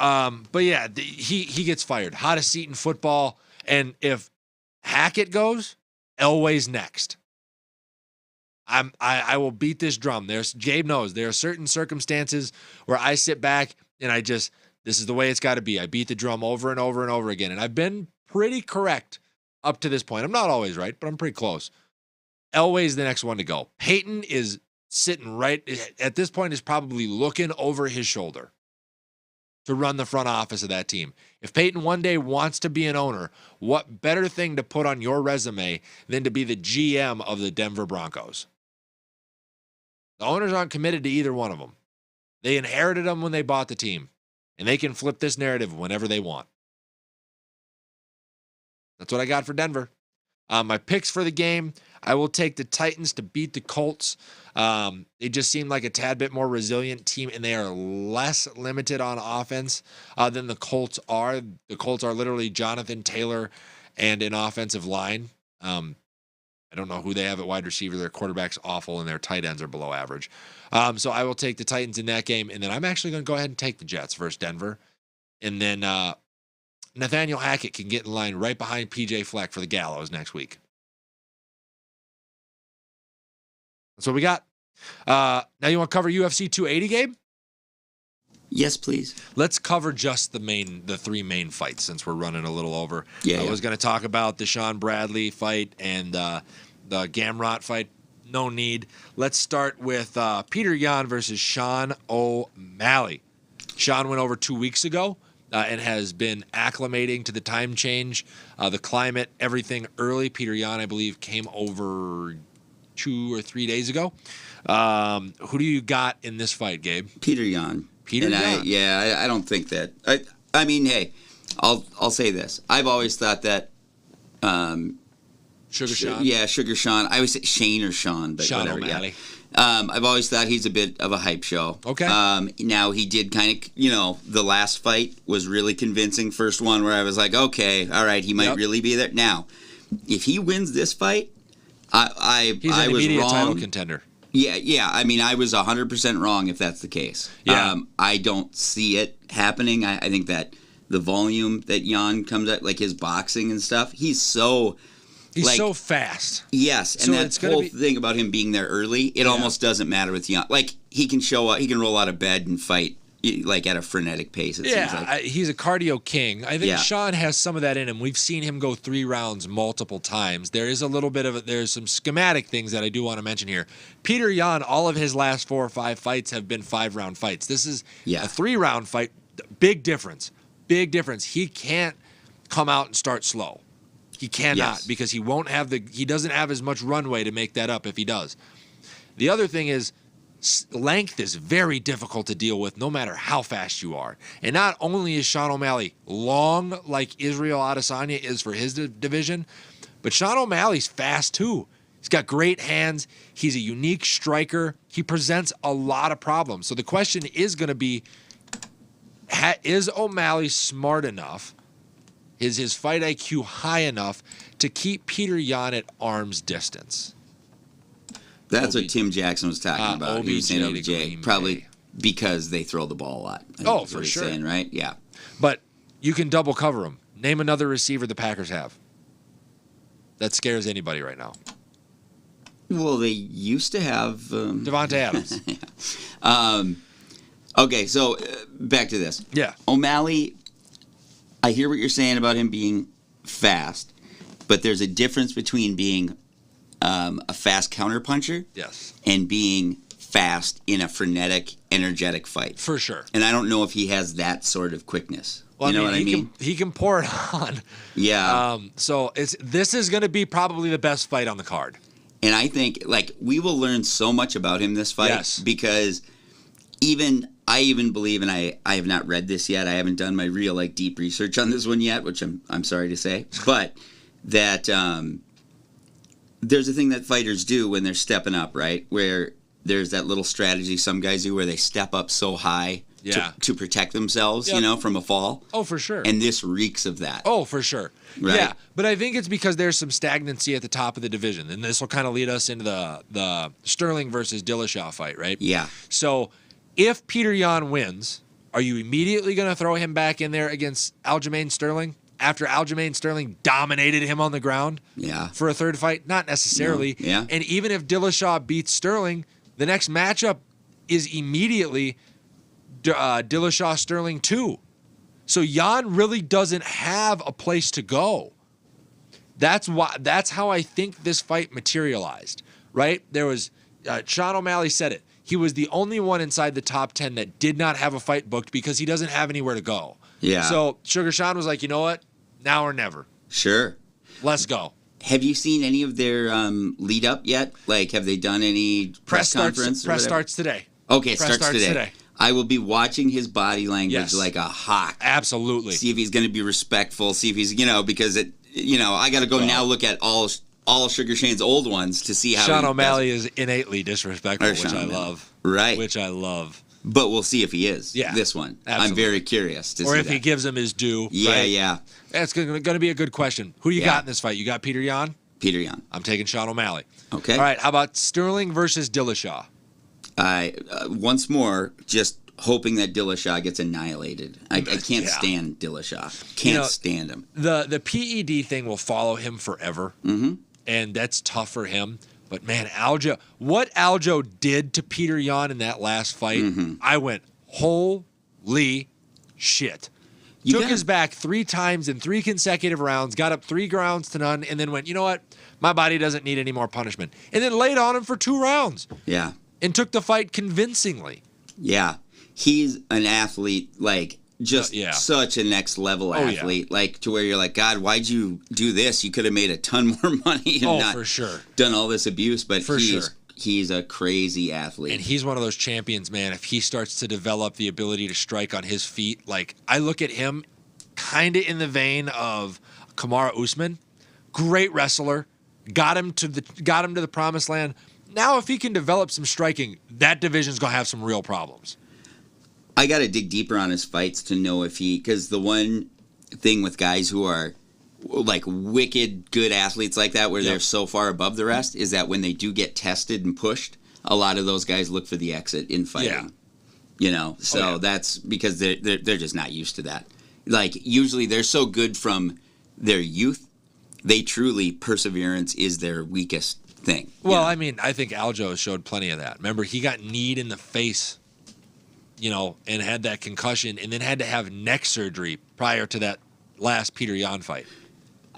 but yeah, he gets fired. Hottest seat in football. And if Hackett goes, Elway's next. I will beat this drum. Gabe knows there are certain circumstances where I sit back and this is the way it's got to be. I beat the drum over and over and over again. And I've been pretty correct up to this point. I'm not always right, but I'm pretty close. Elway's the next one to go. Peyton is sitting right at this point, is probably looking over his shoulder to run the front office of that team. If Peyton one day wants to be an owner, what better thing to put on your resume than to be the GM of the Denver Broncos? The owners aren't committed to either one of them. They inherited them when they bought the team, and they can flip this narrative whenever they want. That's what I got for Denver. My picks for the game, I will take the Titans to beat the Colts. They just seem like a tad bit more resilient team, and they are less limited on offense than the Colts are. The Colts are literally Jonathan Taylor and an offensive line. I don't know who they have at wide receiver. Their quarterback's awful, and their tight ends are below average. So I will take the Titans in that game, and then I'm actually going to go ahead and take the Jets versus Denver. And then Nathaniel Hackett can get in line right behind P.J. Fleck for the gallows next week. That's what we got. Now you want to cover UFC 280, Gabe? Yes, please. Let's cover just the three main fights since we're running a little over. I was going to talk about the Sean Bradley fight and the Gamrot fight. No need. Let's start with Peter Yan versus Sean O'Malley. Sean went over 2 weeks ago. And has been acclimating to the time change, the climate, everything early. Peter Yan, I believe, came over 2 or 3 days ago. Who do you got in this fight, Gabe? Peter Yan. Peter Yan. I don't think that. I mean, hey, I'll say this. I've always thought that. Sugar Sean. Yeah, Sugar Sean. I always say Shane or Sean, but Sean whatever. O'Malley. Yeah. I've always thought he's a bit of a hype show. Okay. Now he did kind of, the last fight was really convincing. First one where I was like, okay, all right, he might really be there. Now, if he wins this fight, I he's an was immediate wrong. title contender. Yeah. I mean, I was 100% wrong if that's the case. Yeah. I don't see it happening. I think that the volume that Yan comes at, like his boxing and stuff, he's so fast. Yes, and that whole thing about him being there early, it almost doesn't matter with Yan. Like, he can show up, he can roll out of bed and fight, like, at a frenetic pace, it seems like. He's a cardio king. I think Sean has some of that in him. We've seen him go 3 rounds multiple times. There is a little bit of there's some schematic things that I do want to mention here. Peter Yan, all of his last 4 or 5 fights have been 5-round fights. This is a 3-round fight. Big difference. Big difference. He can't come out and start slow. He cannot because he doesn't have as much runway to make that up if he does. The other thing is length is very difficult to deal with no matter how fast you are. And not only is Sean O'Malley long like Israel Adesanya is for his division, but Sean O'Malley's fast too. He's got great hands. He's a unique striker. He presents a lot of problems. So the question is going to be, is O'Malley smart enough? Is his fight IQ high enough to keep Peter Yan at arm's distance? That's what Tim Jackson was talking about. He was saying OBJ, probably Bay. because they throw the ball a lot. I think Oh, is for what he's sure. saying, right? Yeah. But you can double cover him. Name another receiver the Packers have that scares anybody right now. Well, they used to have Devontae Adams. Okay, so back to this. Yeah. O'Malley, I hear what you're saying about him being fast, but there's a difference between being a fast counterpuncher Yes. and being fast in a frenetic, energetic fight. For sure. And I don't know if he has that sort of quickness. Well, you know what I mean? He can pour it on. Yeah. So this is going to be probably the best fight on the card. And I think, we will learn so much about him this fight. Yes. Because I even believe, and I have not read this yet. I haven't done my real, deep research on this one yet, which I'm sorry to say. But that there's a thing that fighters do when they're stepping up, right? Where there's that little strategy some guys do where they step up so high to protect themselves, Yep. from a fall. Oh, for sure. And this reeks of that. Oh, for sure. Right. Yeah, but I think it's because there's some stagnancy at the top of the division, and this will kind of lead us into the Sterling versus Dillashaw fight, right? Yeah. So if Peter Yan wins, are you immediately going to throw him back in there against Aljamain Sterling after Aljamain Sterling dominated him on the ground Yeah. for a third fight? Not necessarily. No. Yeah. And even if Dillashaw beats Sterling, the next matchup is immediately Dillashaw Sterling 2. So Yan really doesn't have a place to go. That's how I think this fight materialized, right? There was Sean O'Malley said it. He was the only one inside the top 10 that did not have a fight booked because he doesn't have anywhere to go. Yeah. So Sugar Sean was like, you know what? Now or never. Sure. Let's go. Have you seen any of their lead up yet? Have they done any press conference? Press starts today. Okay, it Press starts today. I will be watching his body language Yes. like a hawk. Absolutely. See if he's going to be respectful. See if he's, because I got to go now look at all Sugar Shane's old ones to see how Sean he O'Malley is innately disrespectful, Or which Sean I O'Malley. love. Right. Which I love. But we'll see if he is. Yeah, This one. absolutely. I'm very curious to see Or if that. he gives him his due. Yeah, right? yeah. That's going to be a good question. Who do you Yeah. got in this fight? You got Peter Yan? Peter Yan. I'm taking Sean O'Malley. Okay. All right. How about Sterling versus Dillashaw? I once more just hoping that Dillashaw gets annihilated. I can't Yeah. stand Dillashaw. Can't stand him. The PED thing will follow him forever. Mm-hmm. And that's tough for him. But man, what Aljo did to Peter Yan in that last fight, I went, holy shit. Took his back 3 times in 3 consecutive rounds, got up 3 rounds to none, and then went, you know what? My body doesn't need any more punishment. And then laid on him for 2 rounds Yeah. and took the fight convincingly. Yeah. He's an athlete, just Yeah. such a next level Oh, yeah. athlete, to where you're like, God, why'd you do this? You could have made a ton more money and not for sure. done all this abuse, but For sure. he's a crazy athlete. And he's one of those champions, man. If he starts to develop the ability to strike on his feet, I look at him kind of in the vein of Kamaru Usman. Great wrestler, got him to the promised land. Now, if he can develop some striking, that division's gonna have some real problems. I got to dig deeper on his fights to know if because the one thing with guys who are wicked good athletes like that, where Yep. they're so far above the rest, is that when they do get tested and pushed, a lot of those guys look for the exit in fighting. Yeah. So that's because they're just not used to that. Usually they're so good from their youth, they truly, perseverance is their weakest thing. Well, I mean, I think Aljo showed plenty of that. Remember, he got kneed in the face, and had that concussion, and then had to have neck surgery prior to that last Peter Yan fight.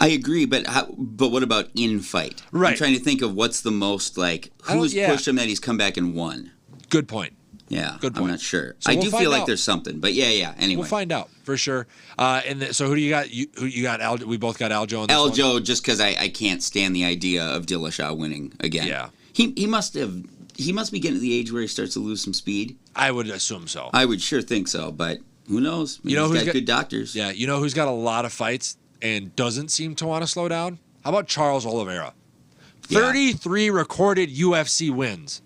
I agree, but what about in fight? Right. I'm trying to think of what's the most who's yeah. pushed him that he's come back and won. Good point. Yeah, Good I'm point. not sure. So I we'll do find feel like out. there's something, but yeah. Anyway, We'll find out for sure. So who do you got? Who you got? Aljo. We both got Aljo on this one. Aljo, just because I can't stand the idea of Dillashaw winning again. Yeah. He must be getting to the age where he starts to lose some speed. I would assume so. I would sure think so, but who knows? He's who's got good doctors. Yeah, you know who's got a lot of fights and doesn't seem to want to slow down? How about Charles Oliveira? Yeah. 33 recorded UFC wins.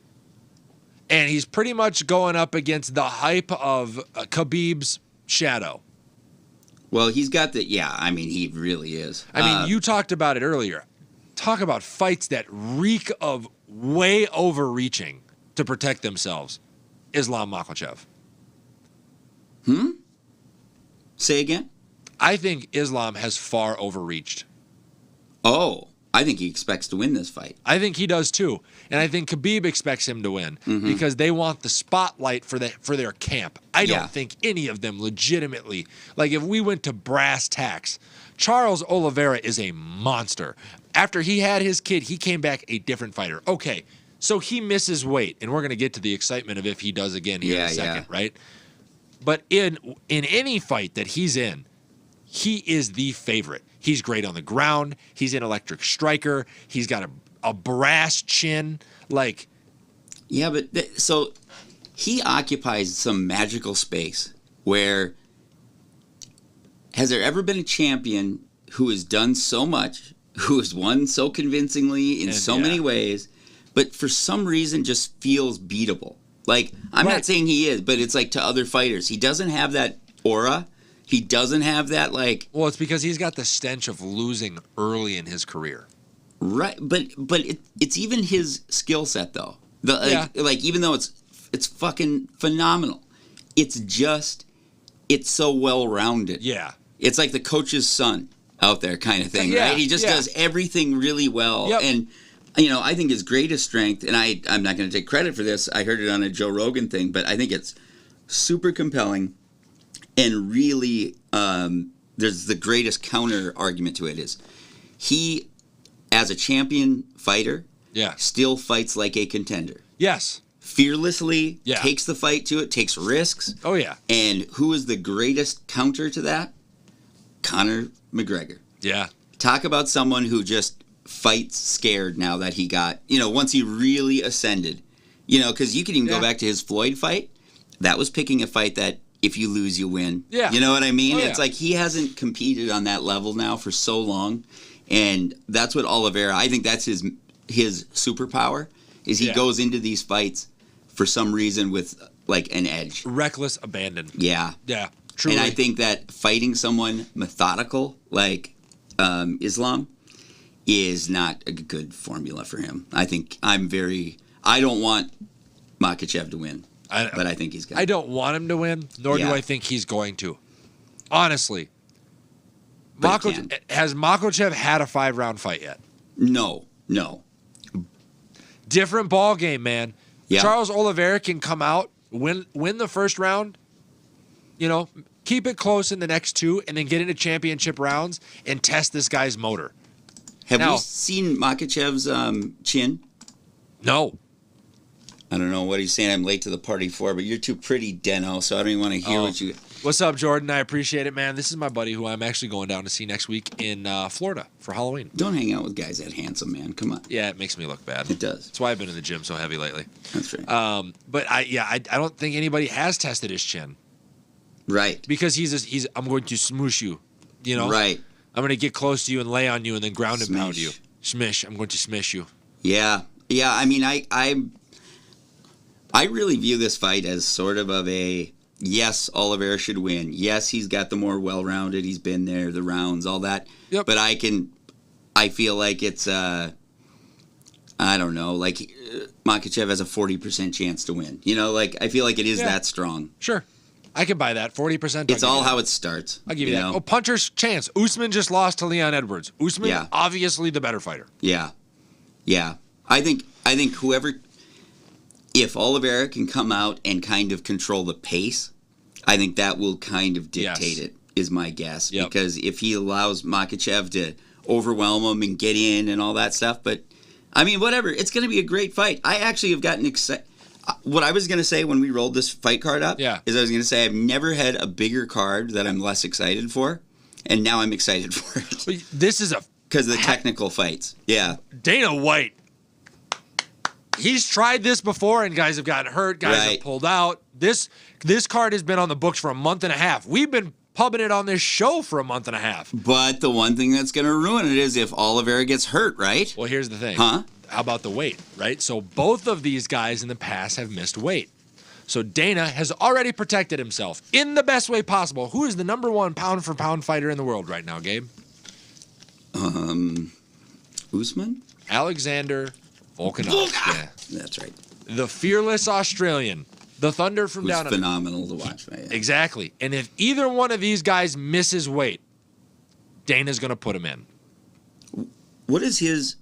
And he's pretty much going up against the hype of Khabib's shadow. Well, he's got the, I mean, he really is. I mean, you talked about it earlier. Talk about fights that reek of way overreaching to protect themselves. Islam Makhachev. Say again? I think Islam has far overreached. Oh, I think he expects to win this fight. I think he does too. And I think Khabib expects him to win because they want the spotlight for their camp. I don't think any of them legitimately, like if we went to brass tacks, Charles Oliveira is a monster. After he had his kid, he came back a different fighter. Okay, so he misses weight, and we're going to get to the excitement of if he does again here in a second, right? But in any fight that he's in, he is the favorite. He's great on the ground. He's an electric striker. He's got a brass chin. Like, yeah, but so he occupies some magical space where has there ever been a champion who has done so much, who has won so convincingly in so many ways, but for some reason just feels beatable? Like, I'm not saying he is, but it's like to other fighters. He doesn't have that aura. He doesn't have that, like... Well, it's because he's got the stench of losing early in his career. Right, but it's even his skill set, though. Like, even though it's fucking phenomenal, it's so well-rounded. Yeah. It's like the coach's son out there kind of thing, right? He just does everything really well. Yep. And, you know, I think his greatest strength, and I'm not going to take credit for this, I heard it on a Joe Rogan thing, but I think it's super compelling. And really, there's the greatest counter argument to it is he, as a champion fighter, still fights like a contender. Yes. Fearlessly takes the fight to it, takes risks. Oh, yeah. And who is the greatest counter to that? Conor McGregor. Yeah. Talk about someone who just fights scared now that he got, once he really ascended. Because you can even go back to his Floyd fight. That was picking a fight that if you lose, you win. Yeah. You know what I mean? It's like he hasn't competed on that level now for so long. And that's what Oliveira, I think that's his superpower, is he goes into these fights for some reason with like an edge. Reckless abandon. Yeah. Yeah, truly. And I think that fighting someone methodical like Islam is not a good formula for him. I don't want Makhachev to win. But I think he's going to. I don't want him to win, nor do I think he's going to. Honestly. Has Makhachev had a 5-round fight yet? No. Different ball game, man. Yeah. Charles Oliveira can come out, win the first round, keep it close in the next 2, and then get into championship rounds and test this guy's motor. Have we seen Makhachev's chin? No. I don't know what he's saying. I'm late to the party for, but you're too pretty, Deno, so I don't even want to hear what you... What's up, Jordan? I appreciate it, man. This is my buddy who I'm actually going down to see next week in Florida for Halloween. Don't hang out with guys that handsome, man. Come on. Yeah, it makes me look bad. It does. That's why I've been in the gym so heavy lately. That's right. But I don't think anybody has tested his chin. Right. Because he's I'm going to smoosh you, Right. I'm going to get close to you and lay on you and then ground and pound you. Smish. I'm going to smish you. Yeah. Yeah, I mean, I really view this fight as sort of a, yes, Oliveira should win. Yes, he's got the more well-rounded. He's been there, the rounds, all that. Yep. But I feel like it's, I don't know, like Makhachev has a 40% chance to win. I feel like it is that strong. Sure. I can buy that. 40%. It's all how it starts. I'll give you that. Oh, puncher's chance. Usman just lost to Leon Edwards. Usman, obviously the better fighter. Yeah. Yeah. I think whoever... If Oliveira can come out and kind of control the pace, I think that will kind of dictate it, is my guess. Yep. Because if he allows Makhachev to overwhelm him and get in and all that stuff, but, I mean, whatever. It's going to be a great fight. I actually have gotten excited. What I was going to say when we rolled this fight card up is I was going to say I've never had a bigger card that I'm less excited for, and now I'm excited for it. This is because of the technical fights. Yeah. Dana White. He's tried this before, and guys have gotten hurt. Guys have pulled out. This card has been on the books for a month and a half. We've been pubbing it on this show for a month and a half. But the one thing that's going to ruin it is if Oliveira gets hurt, right? Well, here's the thing. Huh? How about the weight, right? So both of these guys in the past have missed weight. So Dana has already protected himself in the best way possible. Who is the number one pound-for-pound fighter in the world right now, Gabe? Usman? Alexander Volkanovski. Yeah. That's right. The fearless Australian. The Thunder from Who's down under. phenomenal to watch. Right? Exactly. And if either one of these guys misses weight, Dana's going to put him in. What is his...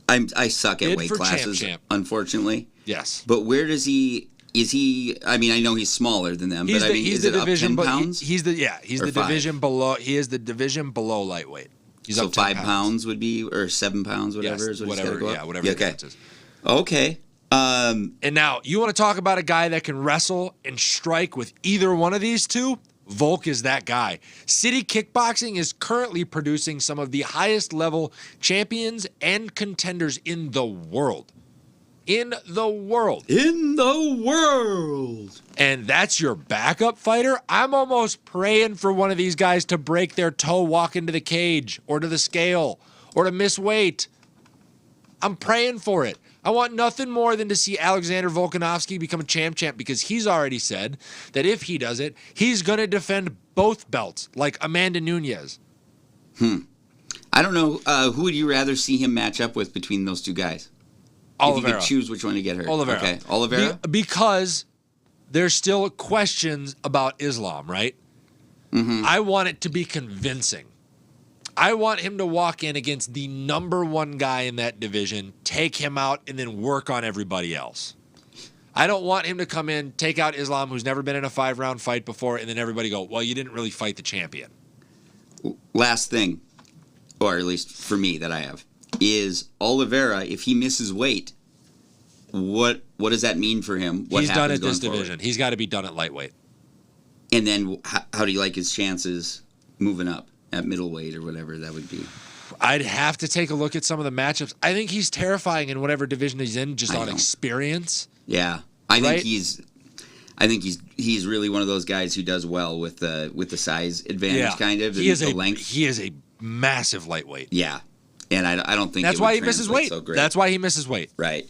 I suck at Bid weight for classes, champ. unfortunately. Yes. But where does he... Is he... I mean, I know he's smaller than them, He's but I mean, is it up 10 pounds? He's the Or the 5? division below. He is the division below lightweight. He's So up 10 5 pounds would be... Or 7 pounds, whatever Yes, is what whatever. he's got to go Yeah, up? whatever the difference is. Okay. And now, you want to talk about a guy that can wrestle and strike with either one of these two? Volk is that guy. City Kickboxing is currently producing some of the highest level champions and contenders in the world. In the world. In the world. And that's your backup fighter? I'm almost praying for one of these guys to break their toe, walk into the cage, or to the scale, or to miss weight. I'm praying for it. I want nothing more than to see Alexander Volkanovski become a champ because he's already said that if he does it, he's going to defend both belts like Amanda Nunes. I don't know. Who would you rather see him match up with between those two guys? If you Oliveira. could choose which one to get hurt. Oliveira. Okay. Oliveira? Because there's still questions about Islam, right? Mm-hmm. I want it to be convincing. I want him to walk in against the number one guy in that division, take him out, and then work on everybody else. I don't want him to come in, take out Islam, who's never been in a 5-round fight before, and then everybody go, well, you didn't really fight the champion. Last thing, or at least for me that I have, is Oliveira, if he misses weight, what does that mean for him? What He's done at happens this going division. forward? He's got to be done at lightweight. And then how do you like his chances moving up at middleweight or whatever that would be? I'd have to take a look at some of the matchups. I think he's terrifying in whatever division he's in, just I on know. experience. Yeah, I Right? think he's really one of those guys who does well with the size advantage, kind of. He and is the a length. he is a massive lightweight. Yeah, and I don't think That's it why would he misses translate weight. So great. That's why he misses weight. Right.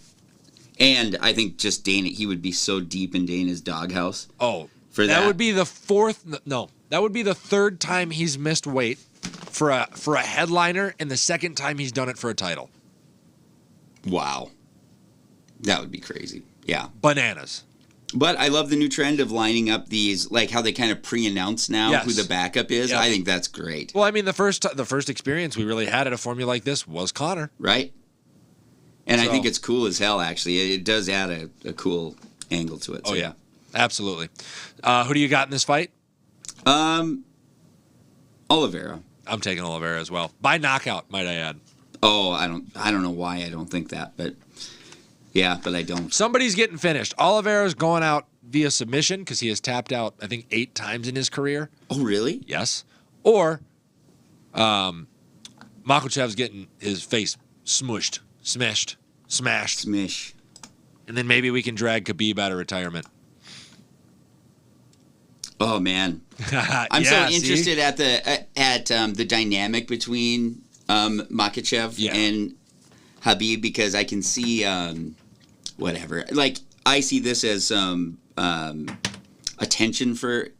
And I think just Dana, he would be so deep in Dana's doghouse. Oh, For that. would be the that would be the third time he's missed weight for a headliner, and the second time he's done it for a title. Wow. That would be crazy. Yeah. Bananas. But I love the new trend of lining up these, like how they kind of pre-announce now Yes. who the backup is. Yep. I think that's great. Well, I mean, the first experience we really had at a formula like this was Connor. Right? And I So- think it's cool as hell, actually. It does add a cool angle to it. Oh so. yeah, absolutely. Who do you got in this fight? Oliveira. I'm taking Oliveira as well by knockout, might I add. Oh, I don't know why I don't think that, but yeah, but I don't. Somebody's getting finished. Oliveira's going out via submission because he has tapped out, I think, 8 times in his career. Oh, really? Yes. Or Makhachev's getting his face smashed, Smish. and then maybe we can drag Khabib out of retirement. Oh man, I'm so Yeah, see? interested at the dynamic between Makhachev Yeah. and Khabib because I can see whatever. Like I see this as some attention for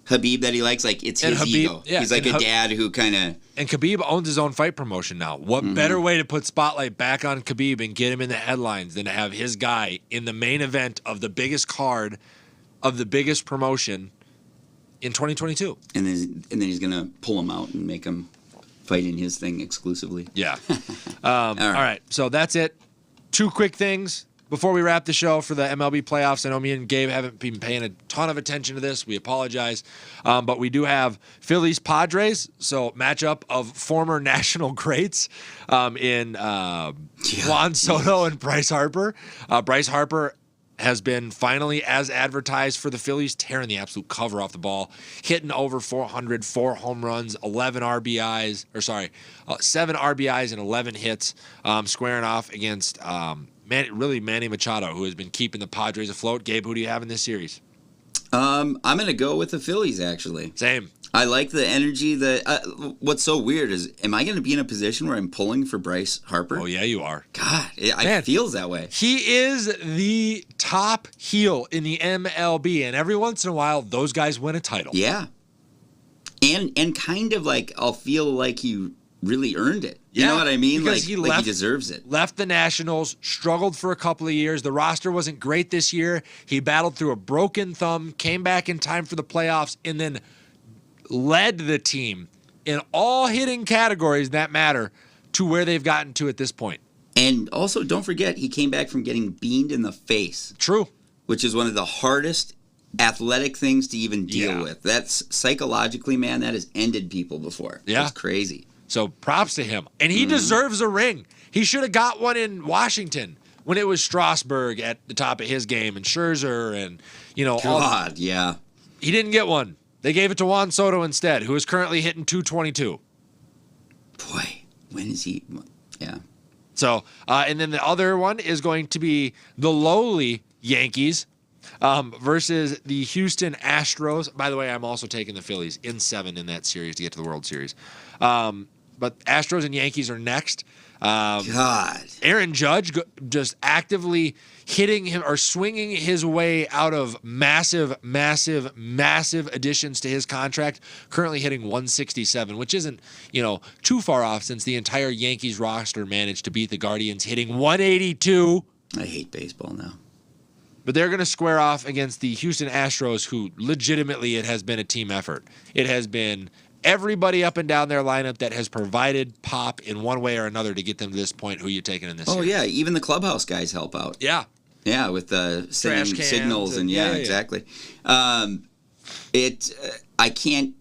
Khabib that he likes. Like it's And his Khabib- ego. yeah, He's like and a dad who kind of. And Khabib owns his own fight promotion now. What better way to put spotlight back on Khabib and get him in the headlines than to have his guy in the main event of the biggest card of the biggest promotion in 2022? And then he's gonna pull him out and make him fight in his thing exclusively. Yeah. All right. So that's it. 2 quick things before we wrap the show for the MLB playoffs. I know me and Gabe haven't been paying a ton of attention to this. We apologize. But we do have Phillies Padres. So matchup of former national greats in Juan Soto and Bryce Harper. Bryce Harper has been finally, as advertised for the Phillies, tearing the absolute cover off the ball, hitting over 400, 4 home runs, 7 RBIs and 11 hits, squaring off against Manny Machado, who has been keeping the Padres afloat. Gabe, who do you have in this series? I'm gonna go with the Phillies actually. Same. I like the energy. What's so weird is, am I going to be in a position where I'm pulling for Bryce Harper? Oh, yeah, you are. God, Man, it feels that way. He is the top heel in the MLB, and every once in a while, those guys win a title. Yeah. And kind of like, I'll feel like he really earned it. You know what I mean? Because he deserves it. Left the Nationals, struggled for a couple of years. The roster wasn't great this year. He battled through a broken thumb, came back in time for the playoffs, and then led the team in all hitting categories that matter to where they've gotten to at this point. And also, don't forget, he came back from getting beamed in the face. True. Which is one of the hardest athletic things to even deal with. That's psychologically, man, that has ended people before. Yeah. It's crazy. So props to him. And he deserves a ring. He should have got one in Washington when it was Strasburg at the top of his game and Scherzer and, Yeah. He didn't get one. They gave it to Juan Soto instead, who is currently hitting .222. Boy, when is he? Yeah. So, and then the other one is going to be the lowly Yankees versus the Houston Astros. By the way, I'm also taking the Phillies in 7 in that series to get to the World Series. But Astros and Yankees are next. God. Aaron Judge just actively hitting him or swinging his way out of massive additions to his contract. Currently hitting 167, which isn't, too far off since the entire Yankees roster managed to beat the Guardians hitting 182. I hate baseball now. But they're going to square off against the Houston Astros, who legitimately it has been a team effort. It has been everybody up and down their lineup that has provided pop in one way or another to get them to this point. Who are you taking in this series? Yeah. Even the clubhouse guys help out. Yeah. Yeah, with the singing signals and exactly. I can't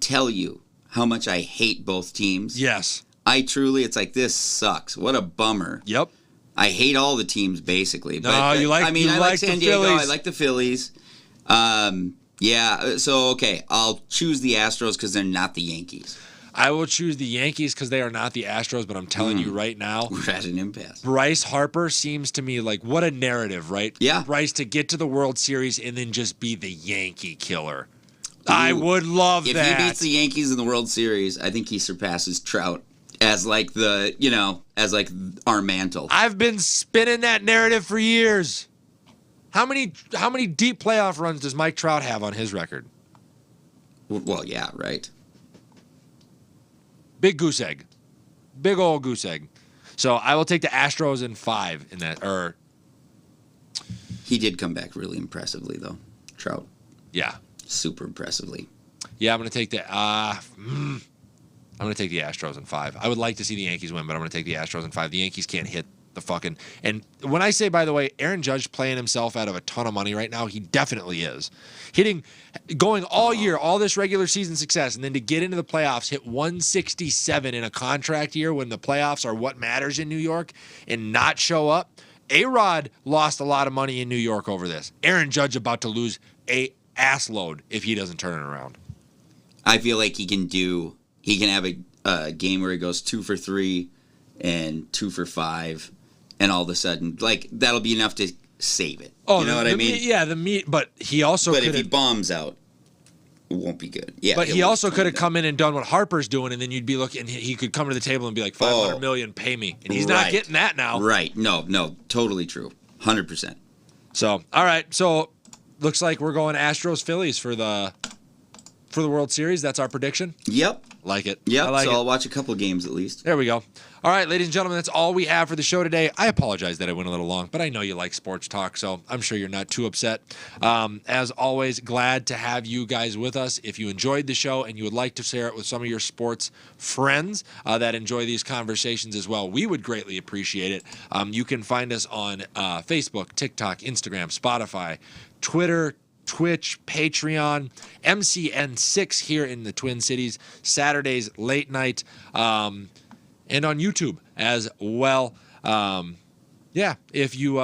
tell you how much I hate both teams. Yes. It's like, this sucks. What a bummer. Yep. I hate all the teams basically. No, I like San Diego. Phillies. I like the Phillies. So okay, I'll choose the Astros because they're not the Yankees. I will choose the Yankees because they are not the Astros, but I'm telling you right now, we're at an impasse. Bryce Harper seems to me like, what a narrative, right? Yeah. Bryce to get to the World Series and then just be the Yankee killer. I would love that. If he beats the Yankees in the World Series, I think he surpasses Trout as like our mantle. I've been spinning that narrative for years. How many deep playoff runs does Mike Trout have on his record? Well, yeah, right. Big goose egg. Big old goose egg. So I will take the Astros in 5 in that. He did come back really impressively, though. Trout. Yeah. Super impressively. Yeah, I'm going to take the Astros in 5. I would like to see the Yankees win, but I'm going to take the Astros in 5. The Yankees can't hit the fucking... And when I say, by the way, Aaron Judge playing himself out of a ton of money right now, he definitely is. Going all year, all this regular season success, and then to get into the playoffs, hit 167 in a contract year when the playoffs are what matters in New York, and not show up. A-Rod lost a lot of money in New York over this. Aaron Judge about to lose a ass load if he doesn't turn it around. I feel like he can have a game where he goes 2 for 3 and 2 for 5, and all of a sudden, like, that'll be enough to save it. Oh, you know what I mean? But he also But if he bombs out, it won't be good. Yeah. But he also could have come in and done what Harper's doing, and then you'd be looking, and he could come to the table and be like, $500 million, pay me. And he's not getting that now. Right. No, totally true. 100%. So, all right. So, looks like we're going Astros-Phillies for the World Series. That's our prediction. Yep. Like it. Yep. Like I'll watch a couple games at least. There we go. All right, ladies and gentlemen, that's all we have for the show today. I apologize that I went a little long, but I know you like sports talk, so I'm sure you're not too upset. As always, glad to have you guys with us. If you enjoyed the show and you would like to share it with some of your sports friends that enjoy these conversations as well, we would greatly appreciate it. You can find us on Facebook, TikTok, Instagram, Spotify, Twitter, Twitch, Patreon, MCN6 here in the Twin Cities, Saturdays late night, and on YouTube as well. If you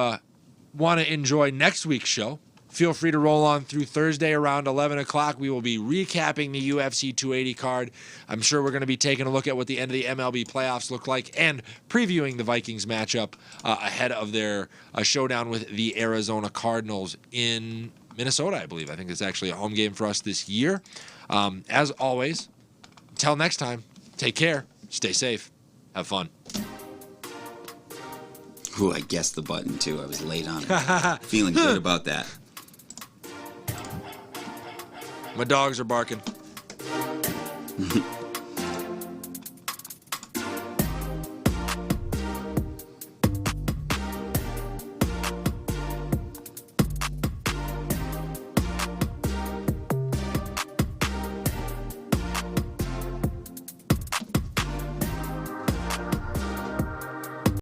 want to enjoy next week's show, feel free to roll on through Thursday around 11 o'clock. We will be recapping the UFC 280 card. I'm sure we're going to be taking a look at what the end of the MLB playoffs look like and previewing the Vikings matchup ahead of their showdown with the Arizona Cardinals in Minnesota, I believe. I think it's actually a home game for us this year. As always, until next time, take care, stay safe, have fun. Ooh, I guessed the button too. I was late on it. Feeling good about that. My dogs are barking.